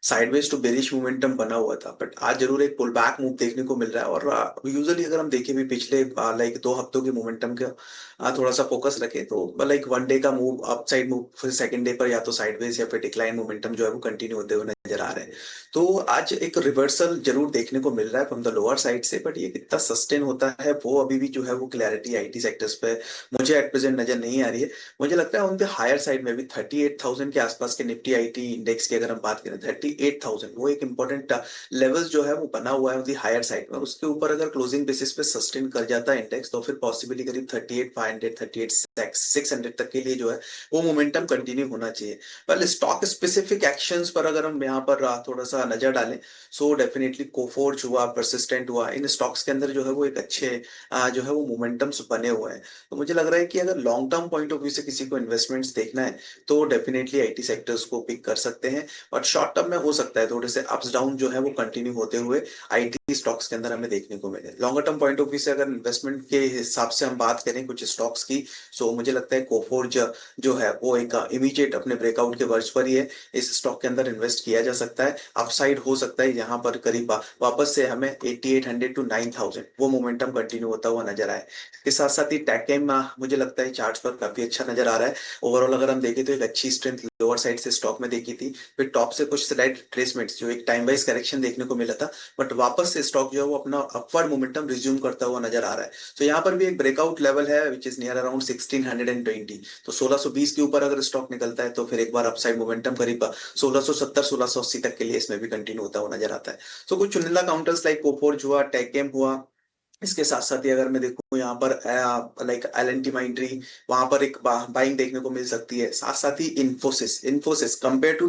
साइडवेज टू बेरिश मोमेंटम बना हुआ था, बट आज जरूर एक पुल बैक मूव देखने को मिल रहा है। और यूजुअली अगर हम देखें भी पिछले 2 हफ्तों के मोमेंटम का थोड़ा सा फोकस रखें तो लाइक 1 डे का मूव, अपसाइड मूव, फिर सेकंड डे पर या तो साइडवेज या फिर डिक्लाइन मोमेंटम जो है वो कंटिन्यू होते हुए नजर आ रहे हैं। तो आज एक रिवर्सल जरूर देखने को मिल रहा है फ्रॉम द लोअर साइड से, बट ये कितना सस्टेन होता है वो अभी भी जो है वो क्लैरिटी आईटी सेक्टर्स पे मुझे एट प्रेजेंट नजर नहीं आ रही है। मुझे लगता है ऑन द हायर साइड में भी 38,000 के आसपास के निफ्टी आईटी इंडेक्स की अगर हम बात करें, 38,000 वो एक इंपॉर्टेंट लेवल्स जो है वो बना हुआ है हायर साइड में। उसके ऊपर अगर क्लोजिंग बेसिस पे सस्टेन कर जाता है इंडेक्स तो फिर पॉसिबली करीब 38,500, 38,600 तक के लिए जो है वो मोमेंटम कंटिन्यू होना चाहिए। वेल, स्टॉक स्पेसिफिक एक्शंस पर अगर हम यहाँ पर थोड़ा सा नजर डालें सो डेफिनेटली कोफोर्ज हुआ, परसिस्टेंट हुआ, इन स्टॉक्स के अंदर जो है वो एक अच्छे जो है वो मोमेंटम्स बने हुए हैं। तो मुझे लग रहा है कि अगर long term point of view से किसी को इन्वेस्टमेंट्स देखना है तो डेफिनेटली आईटी सेक्टर्स को पिक कर सकते हैं। और शॉर्ट टर्म में हो सकता है थोड़े से अप्स डाउन जो है वो कंटिन्यू होते हुए आईटी स्टॉक्स के अंदर हमें देखने को मिले। Longer term point of view से अगर इन्वेस्टमेंट के हिसाब से हम बात करें कुछ स्टॉक्स की, सो मुझे लगता है कोफोर्ज जो है वो एक इमीडिएट अपने ब्रेकआउट के वर्ष पर ही है, इस स्टॉक के अंदर इन्वेस्ट किया जा सकता है। अपसाइड हो सकता है यहाँ पर करीब वापस से हमें 8,800 to 9,000 वो मोमेंटम कंटिन्यू होता हुआ नजर आए। इसके साथ साथ ही टेकएम मुझे लगता है चार्ट्स पर काफी अच्छा नजर आ रहा है। ओवरऑल अगर हम देखें तो एक अच्छी स्ट्रेंथ लोअर साइड से स्टॉक में देखी थी, फिर टॉप से कुछ स्लाइड ट्रेसमेंट्स जो एक टाइम वाइज करेक्शन देखने को मिला था, बट वापस से स्टॉक जो है वो अपना अपवर्ड मोमेंटम रिज्यूम करता हुआ नजर आ रहा है। तो यहाँ पर भी एक ब्रेकआउट लेवल है विच इज नियर अराउंड 1620। तो 1620 के ऊपर अगर स्टॉक निकलता है तो फिर एक बार अपसाइड मोमेंटम करीब 1670 1680 तक के लिए इसमें भी कंटिन्यू होता हुआ नजर आता है। तो कुछ चुनिंदा काउंटर्स लाइक कोफोर्ज हुआ, टेकएम हुआ, इसके साथ साथ ही अगर मैं देखूं यहाँ पर लाइक एलएनटी माइंडट्री, वहां पर एक बाइंग देखने को मिल सकती है। साथ साथ ही इन्फोसिस कंपेयर टू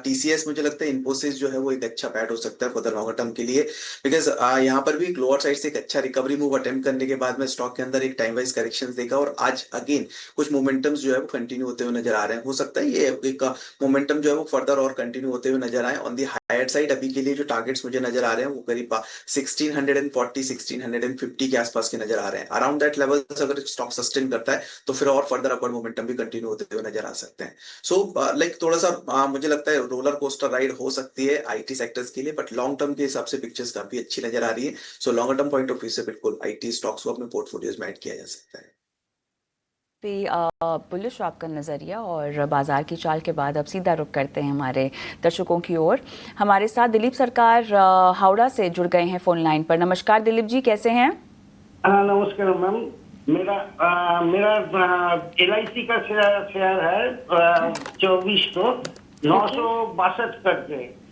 टीसीएस मुझे लगता है इन्फोसिस जो है वो एक अच्छा बैट हो सकता है फॉर द लॉन्गर टर्म के लिए, बिकॉज यहाँ पर भी लोअर साइड से एक अच्छा रिकवरी मूव अटेम्प्ट करने के बाद में स्टॉक के अंदर एक टाइम वाइज करेक्शन देखा और आज अगेन कुछ मोमेंटम्स जो है वो कंटिन्यू होते हुए नजर आ रहे हैं। हो सकता है ये एक मोमेंटम जो है वो फर्दर और कंटिन्यू होते हुए नजर आए। ऑन दी हायर साइड अभी के लिए जो टारगेट्स मुझे नजर आ रहे हैं वो करीब 1640 1650 के आसपास के नजर आ रहे हैं। अराउंड दैट लेवल अगर स्टॉक सस्टेन करता है तो फिर और फर्दर अपवर्ड मोमेंटम भी कंटिन्यू होते हुए नजर आ सकते हैं। सो लाइक थोड़ा सा मुझे लगता है रोलर कोस्टर राइड हो सकती है आईटी सेक्टर्स के लिए, बट लॉन्ग टर्म के हिसाब से पिक्चर्स काफी अच्छी नजर आ रही है। So longer term point of view से बिल्कुल आईटी स्टॉक्स को अपने पोर्टफोलियोज में ऐड किया जा सकता है। बुलिश आपका नज़रिया और बाजार की चाल के बाद अब सीधा रुख करते हैं हमारे दर्शकों की ओर। हमारे साथ दिलीप सरकार हावड़ा से जुड़ गए हैं फोन लाइन पर। नमस्कार दिलीप जी, कैसे हैं? नमस्कार मैम, मेरा LIC का शेयर है 24,962 करके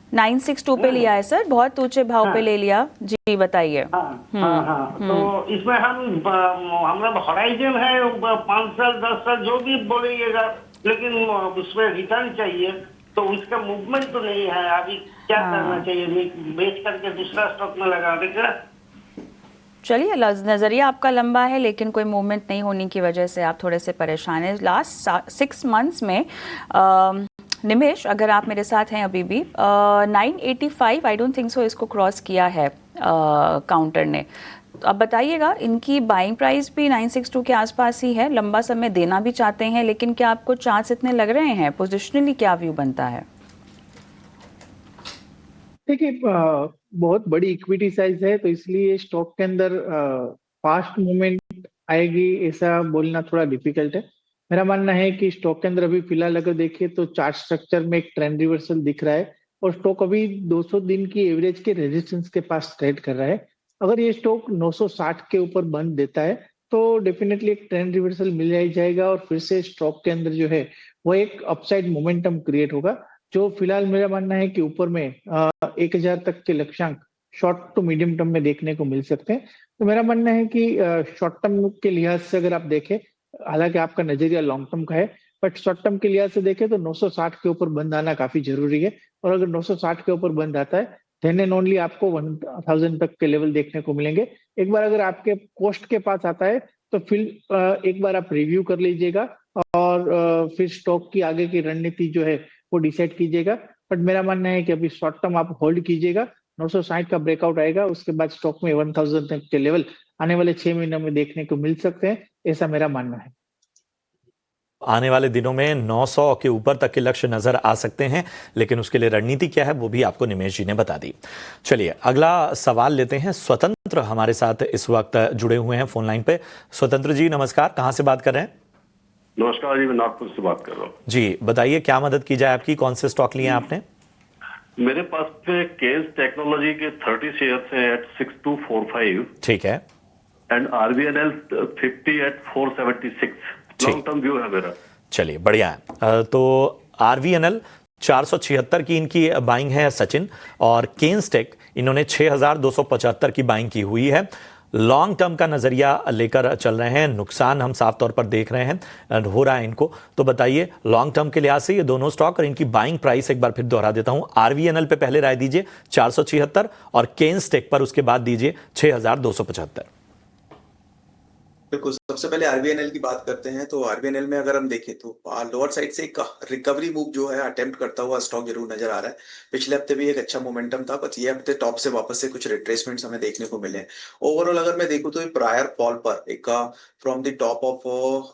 962 पे लिया है सर, बहुत ऊंचे भाव पे ले लिया जी, बताइए। तो इसमें हमारा हॉराइजन है 5 साल 10 साल जो भी बोलिएगा, लेकिन उसमें रिटर्न चाहिए, तो उसका मूवमेंट तो नहीं है। अभी क्या करना चाहिए? बेच करके दूसरा स्टॉक में लगा देगा? चलिए, नज़रिया आपका लंबा है लेकिन कोई मूवमेंट नहीं होने की वजह से आप थोड़े से परेशान हैं। लास्ट 6 मंथ्स में निमेश, अगर आप मेरे साथ हैं अभी भी, 985 आई डोंट थिंक सो इसको क्रॉस किया है काउंटर ने। तो अब बताइएगा, इनकी बाइंग प्राइस भी 962 के आसपास ही है, लंबा समय देना भी चाहते हैं, लेकिन क्या आपको चांस इतने लग रहे हैं? पोजिशनली क्या व्यू बनता है? देखिए, बहुत बड़ी इक्विटी साइज है, तो इसलिए स्टॉक के अंदर फास्ट मूवमेंट आएगी ऐसा बोलना थोड़ा डिफिकल्ट है। मेरा मानना है कि स्टॉक के अंदर अभी फिलहाल अगर देखिए तो चार्ट स्ट्रक्चर में एक ट्रेंड रिवर्सल दिख रहा है और स्टॉक अभी 200 दिन की एवरेज के रेजिस्टेंस के पास ट्रेड कर रहा है। अगर ये स्टॉक 960 के ऊपर बंद देता है तो डेफिनेटली एक ट्रेंड रिवर्सल मिल जाएगा और फिर से स्टॉक के अंदर जो है वो एक अपसाइड मोमेंटम क्रिएट होगा, जो फिलहाल मेरा मानना है कि ऊपर में 1000 तक के लक्ष्यांक शॉर्ट टू मीडियम टर्म में देखने को मिल सकते हैं। तो मेरा मानना है कि शॉर्ट टर्म के लिहाज से अगर आप देखें, हालांकि आपका नजरिया लॉन्ग टर्म का है, बट शॉर्ट टर्म के लिहाज से देखें तो 960 के ऊपर बंद आना काफी जरूरी है। और अगर 960 के ऊपर बंद आता है देन एंड ओनली आपको 1000 तक के लेवल देखने को मिलेंगे। एक बार अगर आपके कोस्ट के पास आता है तो फिर एक बार आप रिव्यू कर लीजिएगा और फिर स्टॉक की आगे की रणनीति जो है वो डिसाइड कीजिएगा। बट मेरा मानना है कि अभी शॉर्ट टर्म आप होल्ड कीजिएगा, 960 का ब्रेकआउट आएगा, उसके बाद स्टॉक में 1000 तक के लेवल आने वाले 6 महीनों में देखने को मिल सकते हैं, ऐसा मेरा मानना है। आने वाले दिनों में 900 के ऊपर तक के लक्ष्य नजर आ सकते हैं, लेकिन उसके लिए रणनीति क्या है वो भी आपको निमेश जी ने बता दी। चलिए अगला सवाल लेते हैं। स्वतंत्र हमारे साथ इस वक्त जुड़े हुए हैं फोन लाइन पे। स्वतंत्र जी नमस्कार, कहां से बात कर रहे हैं? नमस्कार जी, मैं नागपुर से बात कर रहा हूँ। जी बताइए, क्या मदद की जाए आपकी? कौन से स्टॉक लिए हैं आपने? मेरे पास पे केस टेक्नोलॉजी के 30 शेयर्स हैं एट 6245। ठीक है। And RVNL 50 at 476। Long term view है मेरा। चलिए बढ़िया है। तो RVNL 476 की इनकी बाइंग है सचिन, और केन्सटेक इन्होंने 6275 की बाइंग की हुई है। लॉन्ग टर्म का नजरिया लेकर चल रहे हैं, नुकसान हम साफ तौर पर देख रहे हैं हो रहा है इनको। तो बताइए लॉन्ग टर्म के लिहाज से ये दोनों स्टॉक और इनकी बाइंग प्राइस एक बार फिर दोहरा देता हूं। RVNL पे पहले राय दीजिए 476 और केन्सटेक पर उसके बाद दीजिए 6275। बिल्कुल, सबसे पहले RVNL की बात करते हैं। तो RVNL में अगर हम देखें तो लोअर साइड से एक रिकवरी मूव जो है अटेम्प्ट करता हुआ स्टॉक जरूर नजर आ रहा है। पिछले हफ्ते भी एक अच्छा मोमेंटम था, बट ये हफ्ते टॉप से वापस से कुछ रिट्रेसमेंट्स हमें देखने को मिले। ओवरऑल अगर मैं देखूं तो प्रायर फॉल पर एक from the top of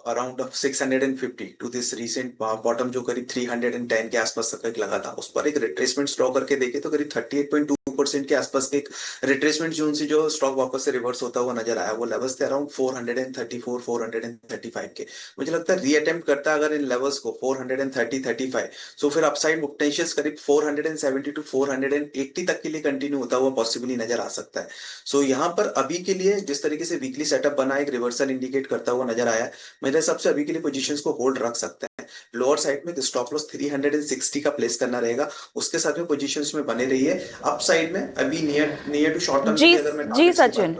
around 650 to this recent bottom जो करीब 310 के आसपास तक लगा था, उस पर एक रिट्रेसमेंट ड्रॉ करके देखे तो करीब 38.2% के आसपास एक रिट्रेसमेंट जोन से जो स्टॉक वापस से रिवर्स होता हुआ नजर आया। वो लेवल्स थे अराउंड 434 435 के। मुझे लगता है रीअटेम्प्ट करता है अगर इन लेवल्स को 430 35, सो फिर अपसाइड पोटेंशियल्स करीब 470 टू 480 तक के लिए कंटिन्यू होता हुआ पॉसिबली नजर आ सकता है। सो यहाँ पर अभी के लिए जिस तरीके से वीकली सेटअप बना एक रिवर्सल इंडिकेट करता हुआ नजर आया है, मेरे हिसाब से अभी के लिए पोजीशंस को होल्ड रख सकते हैं। लोअर साइड में स्टॉप लॉस 360 का प्लेस करना रहेगा, उसके साथ में पोजीशंस में बने रहिए। अप साइड में अभी नियर टू शॉर्ट टर्म जी सचिन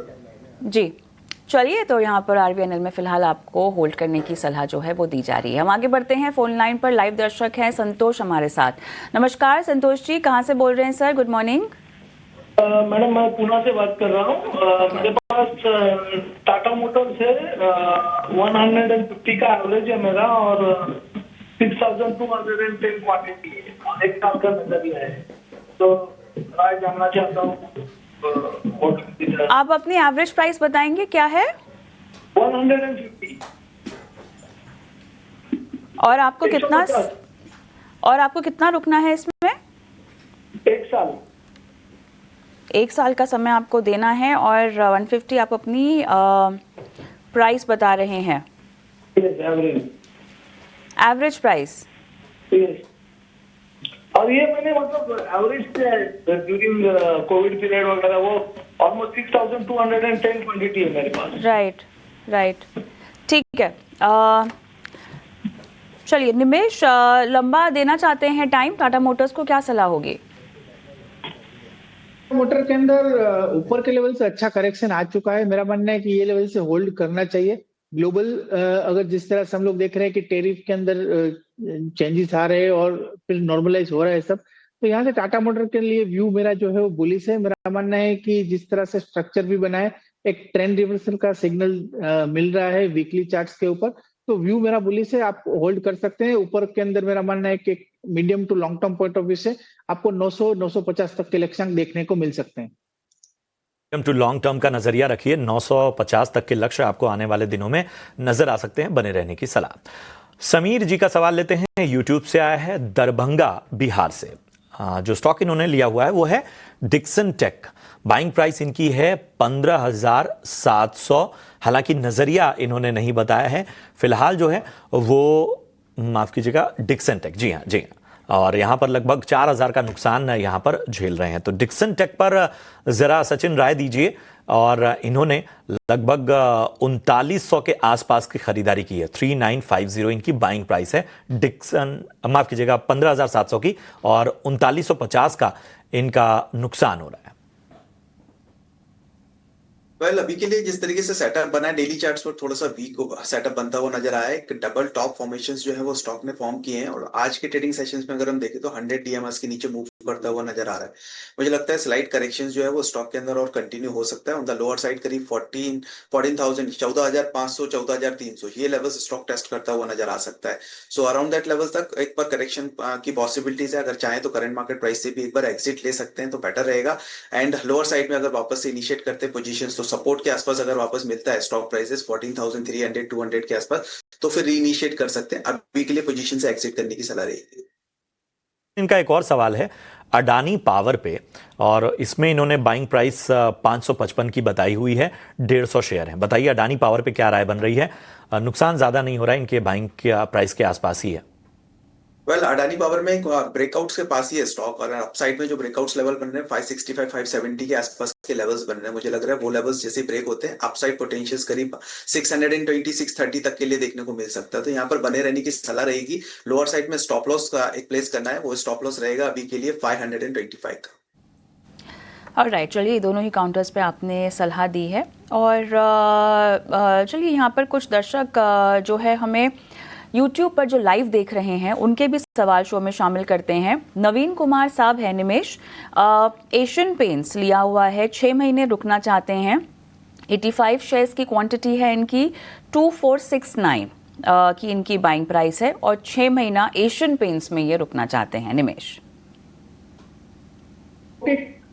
जी, चलिए तो यहाँ पर RVNL में फिलहाल आपको होल्ड करने की सलाह जो है वो दी जा रही है। हम आगे बढ़ते हैं। फोन लाइन पर लाइव दर्शक हैं संतोष हमारे साथ। नमस्कार संतोष जी, कहाँ से बोल रहे हैं सर? Good morning. मैडम मैं पुणे से बात कर रहा हूँ। मेरे पास टाटा मोटर्स है, 150 का एवरेज है मेरा और 6210 क्वांटिटी है, एक साल का नजरिया है। तो राय जानना चाहता हूँ। आप अपनी एवरेज प्राइस बताएंगे क्या है? 150। और आपको कितना रुकना है इसमें? 1 साल। 1 साल का समय आपको देना है और 150 आप अपनी प्राइस बता रहे हैं। Average price. और ये मैंने मतलब एवरेज ड्यूरिंग कोविड पीरियड वगैरह वो ऑलमोस्ट 6210 क्वांटिटी है मेरे पास। राइट ठीक है। चलिए निमेश, लंबा देना चाहते हैं टाइम, टाटा मोटर्स को क्या सलाह होगी? मोटर के अंदर ऊपर के लेवल से अच्छा करेक्शन आ चुका है। मेरा मानना है कि ये लेवल से होल्ड करना चाहिए। ग्लोबल अगर जिस तरह से हम लोग देख रहे हैं कि टेरिफ के अंदर चेंजेस आ रहे हैं और फिर नॉर्मलाइज हो रहा है सब, तो यहाँ से टाटा मोटर के लिए व्यू मेरा जो है वो बुलिश है। मेरा मानना है कि जिस तरह से स्ट्रक्चर भी बना है, एक ट्रेंड रिवर्सल का सिग्नल मिल रहा है वीकली चार्ट्स के ऊपर, तो व्यू मेरा बुलिश है, आप होल्ड कर सकते हैं। ऊपर के अंदर मेरा मानना है कि medium to long term point of view से आपको 900-950 तक के लक्ष्यांक देखने को मिल सकते हैं। टू लॉन्ग टर्म का नजरिया रखिए। 950 तक के लक्ष्य आपको आने वाले दिनों में नजर आ सकते हैं, बने रहने की सलाह। समीर जी का सवाल लेते हैं, यूट्यूब से आया है, दरभंगा बिहार से। जो स्टॉक इन्होंने लिया हुआ है वो है डिक्सन टेक। बाइंग प्राइस इनकी है 15,700। हालांकि नजरिया इन्होंने नहीं बताया है फिलहाल, जो है वो माफ कीजिएगा डिक्सन टेक, जी हाँ जी हाँ, और यहां पर लगभग 4,000 का नुकसान यहां पर झेल रहे हैं। तो डिक्सन टेक पर जरा सचिन राय दीजिए। और इन्होंने लगभग 3900 के आसपास की खरीदारी की है। 3950 इनकी बाइंग प्राइस है। डिक्सन माफ कीजिएगा 15,700 की, और 3950 का इनका नुकसान हो रहा है। अभी के लिए जिस तरीके से सेटअप बना है, डेली चार्ट्स पर थोड़ा सा वीक सेटअप बनता हुआ नजर आया है। एक डबल टॉप फॉर्मेशंस जो है वो स्टॉक ने फॉर्म किए हैं, और आज के ट्रेडिंग सेशंस में अगर हम देखें तो 100 DMS के नीचे मूव करता हुआ नजर आ रहा है। मुझे लगता है स्लाइड करेक्शन जो है वो स्टॉक के अंदर और कंटिन्यू हो सकता है। ऑन द लोअर साइड करीब 14,000 14,500 14,300 ये लेवल्स स्टॉक टेस्ट करता हुआ नजर आ सकता है। सो अराउंड दैट लेवल तक एक बार करेक्शन की पॉसिबिलिटीज है। अगर चाहे तो करंट मार्केट प्राइस से भी एक बार एग्जिट ले सकते हैं तो बेटर रहेगा। एंड लोअर साइड में अगर वापस से इनिशिएट करते हैं पोजीशंस, तो सपोर्ट के आसपास अगर वापस मिलता है स्टॉक प्राइसेस 14,300 200 के आसपास, तो फिर रीइनिशिएट कर सकते हैं। अभी के लिए पोजीशन से एग्जिट करने की सलाह रहेगी। इनका एक और सवाल है अडानी पावर पे, और इसमें इन्होंने बाइंग प्राइस 555 की बताई हुई है। 150 शेयर है। बताइए अडानी पावर पे क्या राय बन रही है? नुकसान ज्यादा नहीं हो रहा है, इनके बाइंग के प्राइस के आसपास ही है। अडानी पावर में ब्रेकआउट्स के पास ही है स्टॉक, और अपसाइड में जो ब्रेकआउट्स लेवल बन रहे हैं 565 570 के आसपास के लेवल्स बन रहे हैं। मुझे लग रहा है वो लेवल्स जैसे ब्रेक होते हैं, अपसाइड पोटेंशियल्स करीब 620 630 तक के लिए देखने को मिल सकता है। तो यहाँ पर बने रहने की सलाह रहेगी। लोअर साइड में स्टॉप लॉस का एक प्लेस करना है, वो स्टॉप लॉस रहेगा अभी के लिए 525 का। ऑलराइट, चलिए दोनों ही काउंटर्स पे आपने सलाह दी है। और चलिए यहाँ पर कुछ दर्शक जो है हमें YouTube पर जो लाइव देख रहे हैं उनके भी सवाल शो में शामिल करते हैं। नवीन कुमार साहब है निमेश, एशियन पेंट्स लिया हुआ है, 6 महीने रुकना चाहते हैं। 85 शेयर्स की क्वांटिटी है इनकी, 2469 की इनकी बाइंग प्राइस है, और 6 महीना एशियन पेंट्स में ये रुकना चाहते हैं। निमेश,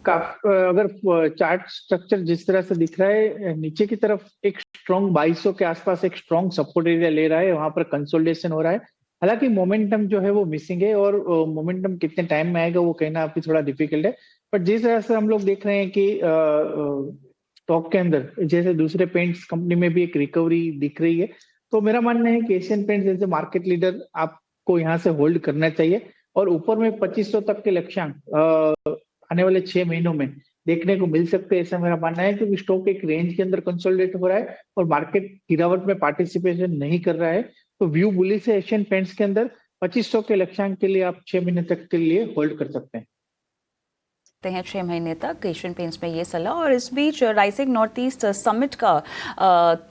अगर चार्ट स्ट्रक्चर जिस तरह से दिख रहा है, नीचे की तरफ एक स्ट्रॉन्ग 2200 के आसपास एक स्ट्रॉन्ग सपोर्ट एरिया ले रहा है, वहां पर कंसोलिडेशन हो रहा है। हालांकि मोमेंटम जो है वो मिसिंग है, और मोमेंटम कितने टाइम में आएगा वो कहना अभी थोड़ा डिफिकल्ट है। बट जिस तरह से हम लोग देख रहे हैं कि स्टॉक के अंदर जैसे दूसरे पेंट्स कंपनी में भी एक रिकवरी दिख रही है, तो मेरा मानना है कि एशियन पेंट्स जैसे मार्केट लीडर आपको यहाँ से होल्ड करना चाहिए। और ऊपर में 2500 तक के लक्ष्यांक आने वाले 6 महीनों में देखने को मिल सकते हैं, ऐसा मेरा मानना है। क्योंकि स्टॉक एक रेंज के अंदर कंसोलिडेट हो रहा है और मार्केट गिरावट में पार्टिसिपेशन नहीं कर रहा है, तो व्यू बुलिश है एशियन पेंट्स के अंदर। 2500 के लक्ष्यांक के लिए आप 6 महीने तक के लिए होल्ड कर सकते हैं। 6 महीने तक एशियन पेंट्स में ये सलाह। और इस बीच राइजिंग नॉर्थ ईस्ट समिट का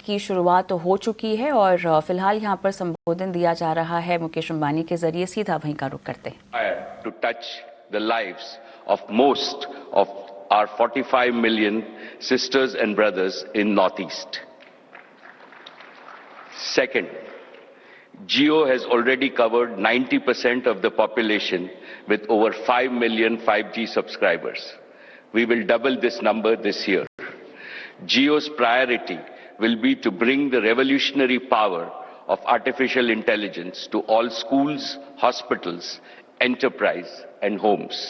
की शुरुआत हो चुकी है, और फिलहाल यहाँ पर संबोधन दिया जा रहा है मुकेश अंबानी के जरिए। सीधा वहीं का रुख करते हैं। To touch the lives of most of our 45 million sisters and brothers in Northeast. Second, Jio has already covered 90% of the population with over 5 million 5G subscribers. We will double this number this year. Jio's priority will be to bring the revolutionary power of artificial intelligence to all schools, hospitals, enterprise, and homes.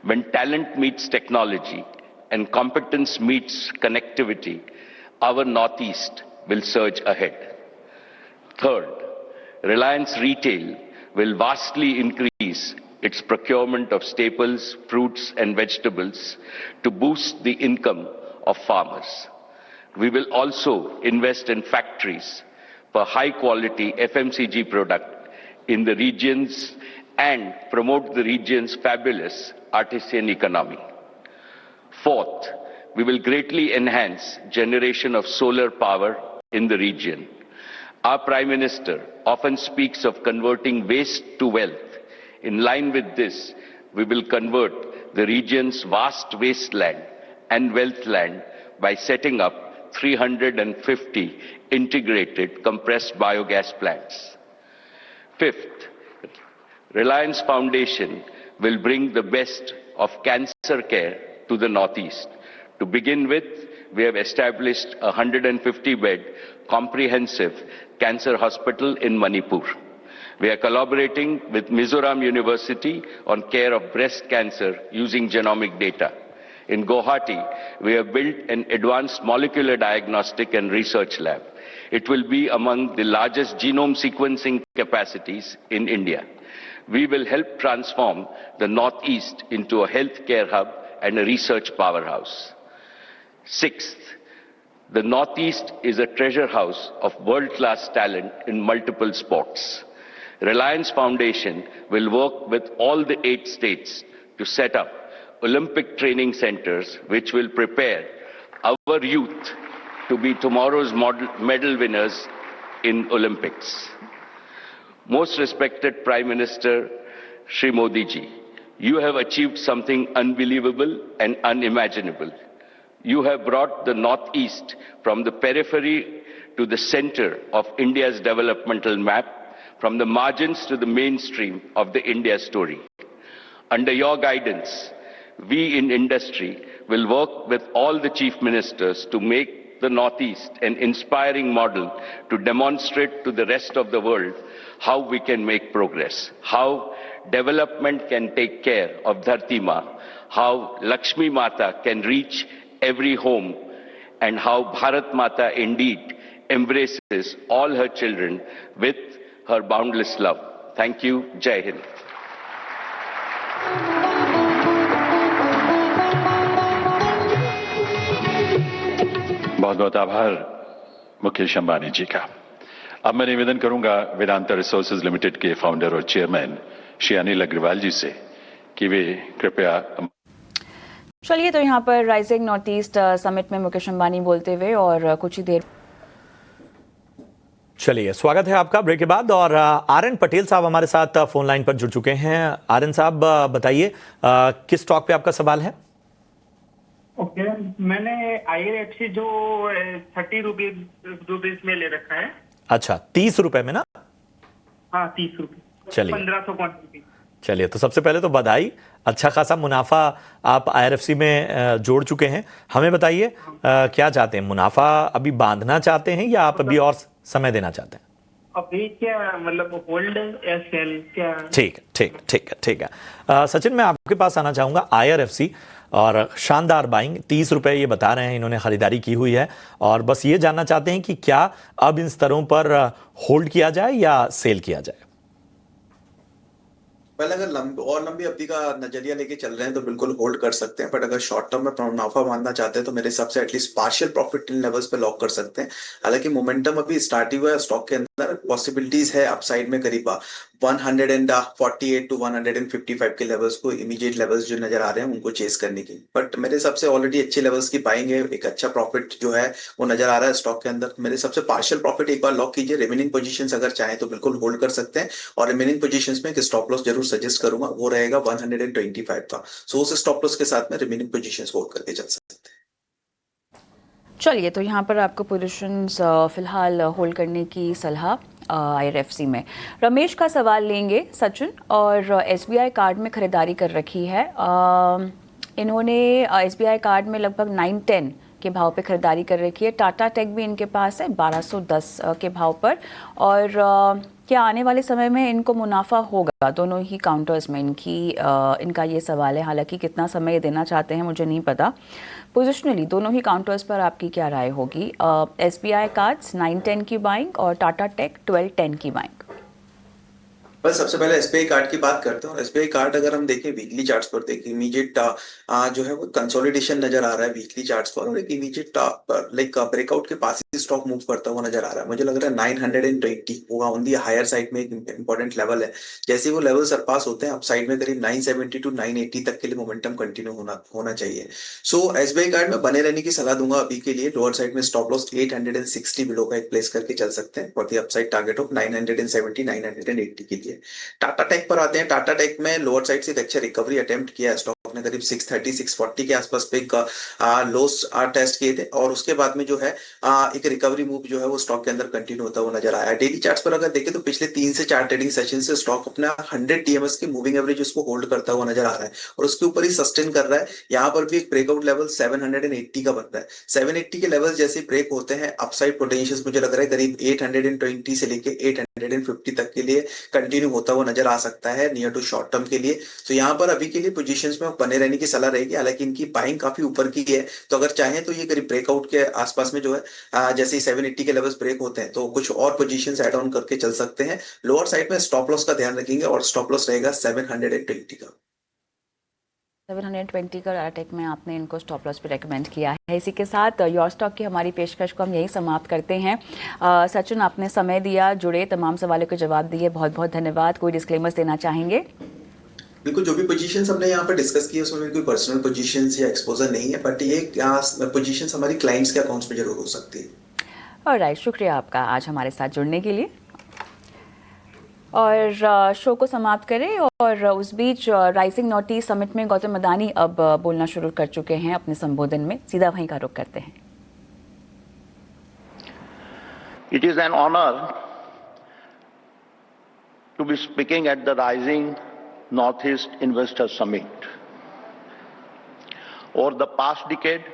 When talent meets technology and competence meets connectivity, our Northeast will surge ahead. Third, Reliance Retail will vastly increase its procurement of staples, fruits and vegetables to boost the income of farmers. We will also invest in factories for high-quality FMCG product in the regions and promote the region's fabulous artisan economy. Fourth, we will greatly enhance generation of solar power in the region. Our Prime Minister often speaks of converting waste to wealth. In line with this, we will convert the region's vast wasteland and wealth land by setting up 350 integrated compressed biogas plants. Fifth, Reliance Foundation will bring the best of cancer care to the Northeast. To begin with, we have established a 150-bed comprehensive cancer hospital in Manipur. We are collaborating with Mizoram University on care of breast cancer using genomic data. In Guwahati, we have built an advanced molecular diagnostic and research lab. It will be among the largest genome sequencing capacities in India. We will help transform the Northeast into a healthcare hub and a research powerhouse. Sixth, the Northeast is a treasure house of world-class talent in multiple sports. Reliance Foundation will work with all the 8 states to set up Olympic training centers which will prepare our youth to be tomorrow's medal winners in Olympics. Most respected Prime Minister Shri Modi ji, you have achieved something unbelievable and unimaginable. You have brought the Northeast from the periphery to the center of India's developmental map, from the margins to the mainstream of the India story. Under your guidance, we in industry will work with all the chief ministers to make the Northeast an inspiring model to demonstrate to the rest of the world how we can make progress, how development can take care of Dharti Ma, how Lakshmi Mata can reach every home, and how Bharat Mata indeed embraces all her children with her boundless love. Thank you. Jai Hind. बहुत बहुत आभार मुकेश अंबानी जी का। अब मैं निवेदन करूंगा वेदांता रिसोर्सेज लिमिटेड के फाउंडर और चेयरमैन श्री अनिल अग्रवाल जी से कि वे कृपया। चलिए, तो यहाँ पर राइजिंग नॉर्थ ईस्ट समिट में मुकेश अंबानी बोलते हुए और कुछ ही देर। चलिए, स्वागत है आपका ब्रेक के बाद। और आर.एन. पटेल साहब हमारे साथ फोन लाइन पर जुड़ चुके हैं। आर.एन. साहब, बताइए किस स्टॉक पे आपका सवाल है? ओके, मैंने IRFC जो 30 रुपीज में ले रखा है। अच्छा, 30 रुपए में ना? हाँ, 30 रुपए। चलिए, 1500 क्वांटिटी। चलिए, तो सबसे पहले तो बधाई, अच्छा खासा मुनाफा आप IRFC में जोड़ चुके हैं। हमें बताइए क्या चाहते हैं, मुनाफा अभी बांधना चाहते हैं या आप अभी और समय देना चाहते हैं? अभी क्या मतलब होल्ड या सेल क्या? ठीक है। सचिन, मैं आपके पास आना चाहूंगा। IRFC और शानदार बाइंग, 30 रुपए ये बता रहे हैं इन्होंने खरीदारी की हुई है, और बस ये जानना चाहते हैं कि क्या अब इन स्तरों पर होल्ड किया जाए या सेल किया जाए? पहले अगर लंबी अवधि का नजरिया लेके चल रहे हैं तो बिल्कुल होल्ड कर सकते हैं, बट अगर शॉर्ट टर्म में मुनाफा मानना चाहते हैं तो मेरे हिसाब से at least partial profit in levels पे लॉक कर सकते हैं। हालांकि मोमेंटम अभी स्टार्ट हुआ है स्टॉक के अंदर, पॉसिबिलिटीज है अपसाइड में करीब 148 टू 155 के लेवल्स को इमीडिएट लेवल्स जो नजर आ रहे हैं उनको चेस करने की, बट मेरे हिसाब से ऑलरेडी अच्छे लेवल्स की पाएंगे। एक अच्छा प्रॉफिट जो है वो नजर आ रहा है स्टॉक के अंदर। मेरे हिसाब से पार्शियल प्रॉफिट एक बार लॉक कीजिए। रिमेनिंग पोजीशंस अगर चाहें तो बिल्कुल होल्ड कर सकते हैं, और रिमेनिंग पोजीशंस में एक स्टॉप लॉस जरूर सजेस्ट करूंगा, वो रहेगा 125 का। सो उस स्टॉप लॉस के साथ में रिमेनिंग पोजीशंस होल्ड करके चल सकते हैं। चलिए, तो यहाँ पर आपको पोजीशंस फिलहाल होल्ड करने की सलाह IRFC में। रमेश का सवाल लेंगे सचिन, और SBI कार्ड में खरीदारी कर रखी है इन्होंने। SBI कार्ड में लगभग 910 के भाव पे खरीदारी कर रखी है। टाटा टेक भी इनके पास है 1210 के भाव पर, और क्या आने वाले समय में इनको मुनाफा होगा? दोनों ही काउंटर्स में इनका ये सवाल है। हालांकि कितना समय देना चाहते हैं मुझे नहीं पता। पोजिशनली दोनों ही काउंटर्स पर आपकी क्या राय होगी? SBI कार्ड्स 910 की बाइंग और टाटा टेक 1210 की बाइंग। बस सबसे पहले SBI कार्ड की बात करते हैं। और SBI कार्ड अगर हम देखें वीकली चार्ट्स पर, देखें इमीडिएट जो है वो कंसोलिडेशन नजर आ रहा है वीकली चार्ट्स पर, और एक इमीडिएट लाइक ब्रेकआउट के पास ही स्टॉक मूव करता हुआ नजर आ रहा है। मुझे लग रहा है 920 होगा ऑन दी हायर साइड में, एक इंपॉर्टेंट लेवल है। जैसे वो लेवल सरपास होते हैं अपसाइड में करीब 970 टू 980 तक के लिए मोमेंटम कंटिन्यू होना चाहिए। सो SBI कार्ड में बने रहने की सलाह दूंगा अभी के लिए। लोअर साइड में स्टॉप लॉस 860 बिलो का एक प्लेस करके चल सकते हैं, और दी अपसाइड टारगेट ऑफ 970 980 के लिए। टाटा टेक पर आते हैं। टाटा टेक में लोअर साइड से एक अच्छा रिकवरी अटेम्प्ट किया है स्टॉक ने करीब 630 640 के आसपास पे एक लोस टेस्ट किए थे और उसके बाद में जो है एक रिकवरी मूव जो है वो स्टॉक के अंदर कंटिन्यू होता हुआ नजर आया। डेली चार्ट्स पर अगर देखें तो पिछले 3 से 4 ट्रेडिंग सेशन से स्टॉक अपना 100 टीएमएस की मूविंग एवरेज उसको होल्ड करता हुआ नजर आ रहा है और उसके ऊपर ही सस्टेन कर रहा है। यहाँ पर भी एक ब्रेकआउट लेवल 780 का बन रहा है। 780 के लेवल जैसे ब्रेक होते हैं अपसाइड पोटेंशियल मुझे लग रहा है करीब 820 से लेके 850 तक के लिए कंटिन्यू होता हुआ नजर आ सकता है नियर टू शॉर्ट टर्म के लिए। तो यहाँ पर अभी के लिए पोजीशंस में बने रहने की सलाह रहेगी। हालांकि इनकी बाइंग काफी ऊपर की है, तो अगर चाहें तो ये करीब ब्रेकआउट के आसपास में जो है जैसे ही 780 के लेवल्स ब्रेक होते हैं तो कुछ और पोजीशंस ऐड ऑन करके चल सकते हैं। लोअर साइड में स्टॉप लॉस का ध्यान रखेंगे और स्टॉप लॉस रहेगा 720 का। 720 का अटैक में आपने इनको स्टॉप लॉस पे रेकमेंड किया है। इसी के साथ योर स्टॉक की हमारी पेशकश को हम यही समाप्त करते हैं। सचिन, आपने समय दिया, जुड़े, तमाम सवालों के जवाब दिए, बहुत बहुत धन्यवाद। कोई डिस्क्लेमर्स देना चाहेंगे? बिल्कुल, जो भी पोजीशंस हमने यहाँ पर डिस्कस की है उसमें कोई पर्सनल पोजीशंस या एक्सपोजर नहीं है, बट ये पोजीशंस हमारी क्लाइंट्स के अकाउंट्स में जरूर हो सकती है। ऑलराइट, शुक्रिया आपका आज हमारे साथ जुड़ने के लिए। और शो को समाप्त करें और उस बीच राइजिंग नॉर्थ ईस्ट समिट में गौतम अदानी अब बोलना शुरू कर चुके हैं अपने संबोधन में। सीधा वहीं का रुख करते हैं। It is an honor to be speaking at the Rising Northeast Investor Summit. Over the past decade,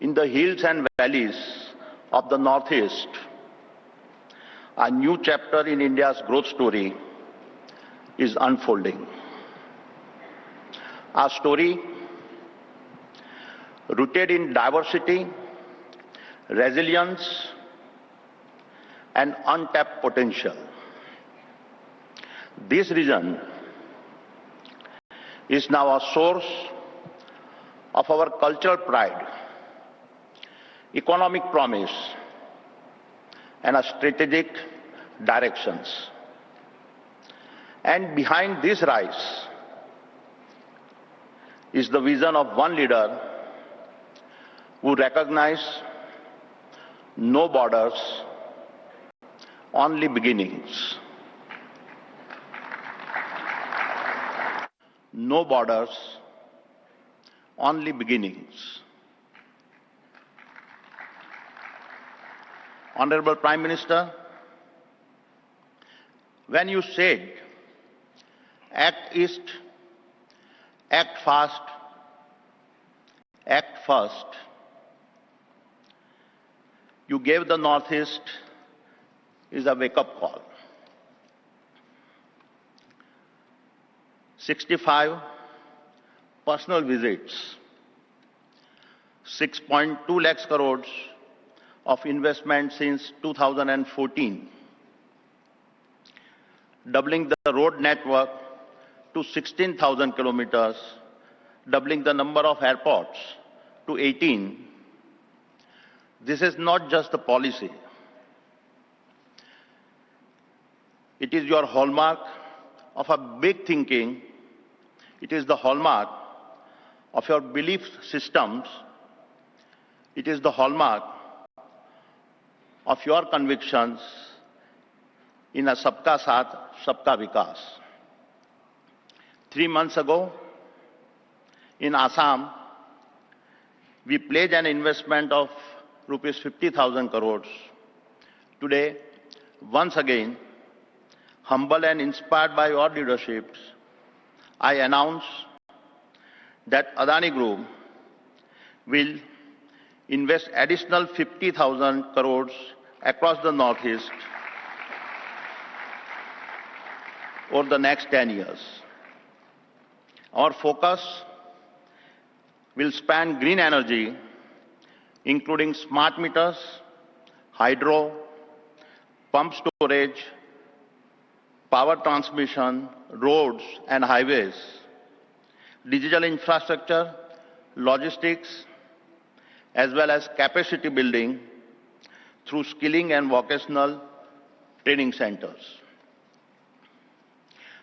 in the hills and valleys of the Northeast, a new chapter in India's growth story is unfolding. A story rooted in diversity, resilience, and untapped potential. This region is now a source of our cultural pride, economic promise, and a strategic directions. And behind this rise is the vision of one leader who recognizes no borders, only beginnings. No borders, only beginnings. Honorable Prime Minister, when you said, act east, act fast, act first, you gave the Northeast is a wake-up call. 65 personal visits, 6.2 lakhs crores of investment since 2014, doubling the road network to 16,000 kilometers, doubling the number of airports to 18. This is not just a policy. It is your hallmark of a big thinking. It is the hallmark of your belief systems. It is the hallmark of your convictions in a Sabka Saath, Sabka Vikas. 3 months ago, in Assam, we pledged an investment of rupees 50,000 crores. Today, once again, humble and inspired by your leaderships, I announce that Adani Group will invest additional 50,000 crores across the Northeast over the next 10 years. Our focus will span green energy, including smart meters, hydro, pump storage, power transmission, roads and highways, digital infrastructure, logistics, as well as capacity building through skilling and vocational training centers.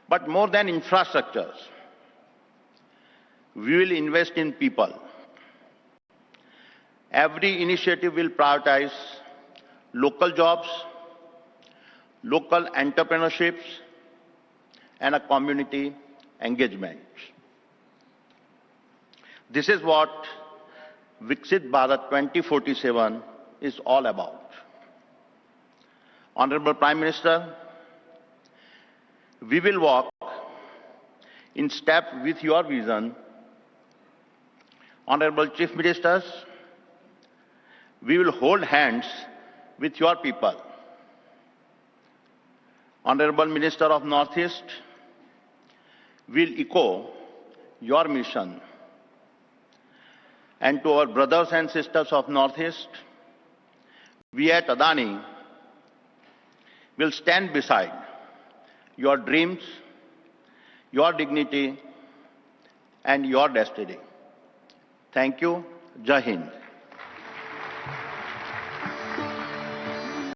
But more than infrastructures, we will invest in people. Every initiative will prioritize local jobs, local entrepreneurships, and a community engagement. This is what Viksit Bharat 2047 is all about. Honorable Prime Minister, we will walk in step with your vision. Honorable Chief Ministers, we will hold hands with your people. Honorable Minister of Northeast, will echo your mission. And to our brothers and sisters of Northeast, we at Adani will stand beside your dreams, your dignity, and your destiny. Thank you. Jai Hind.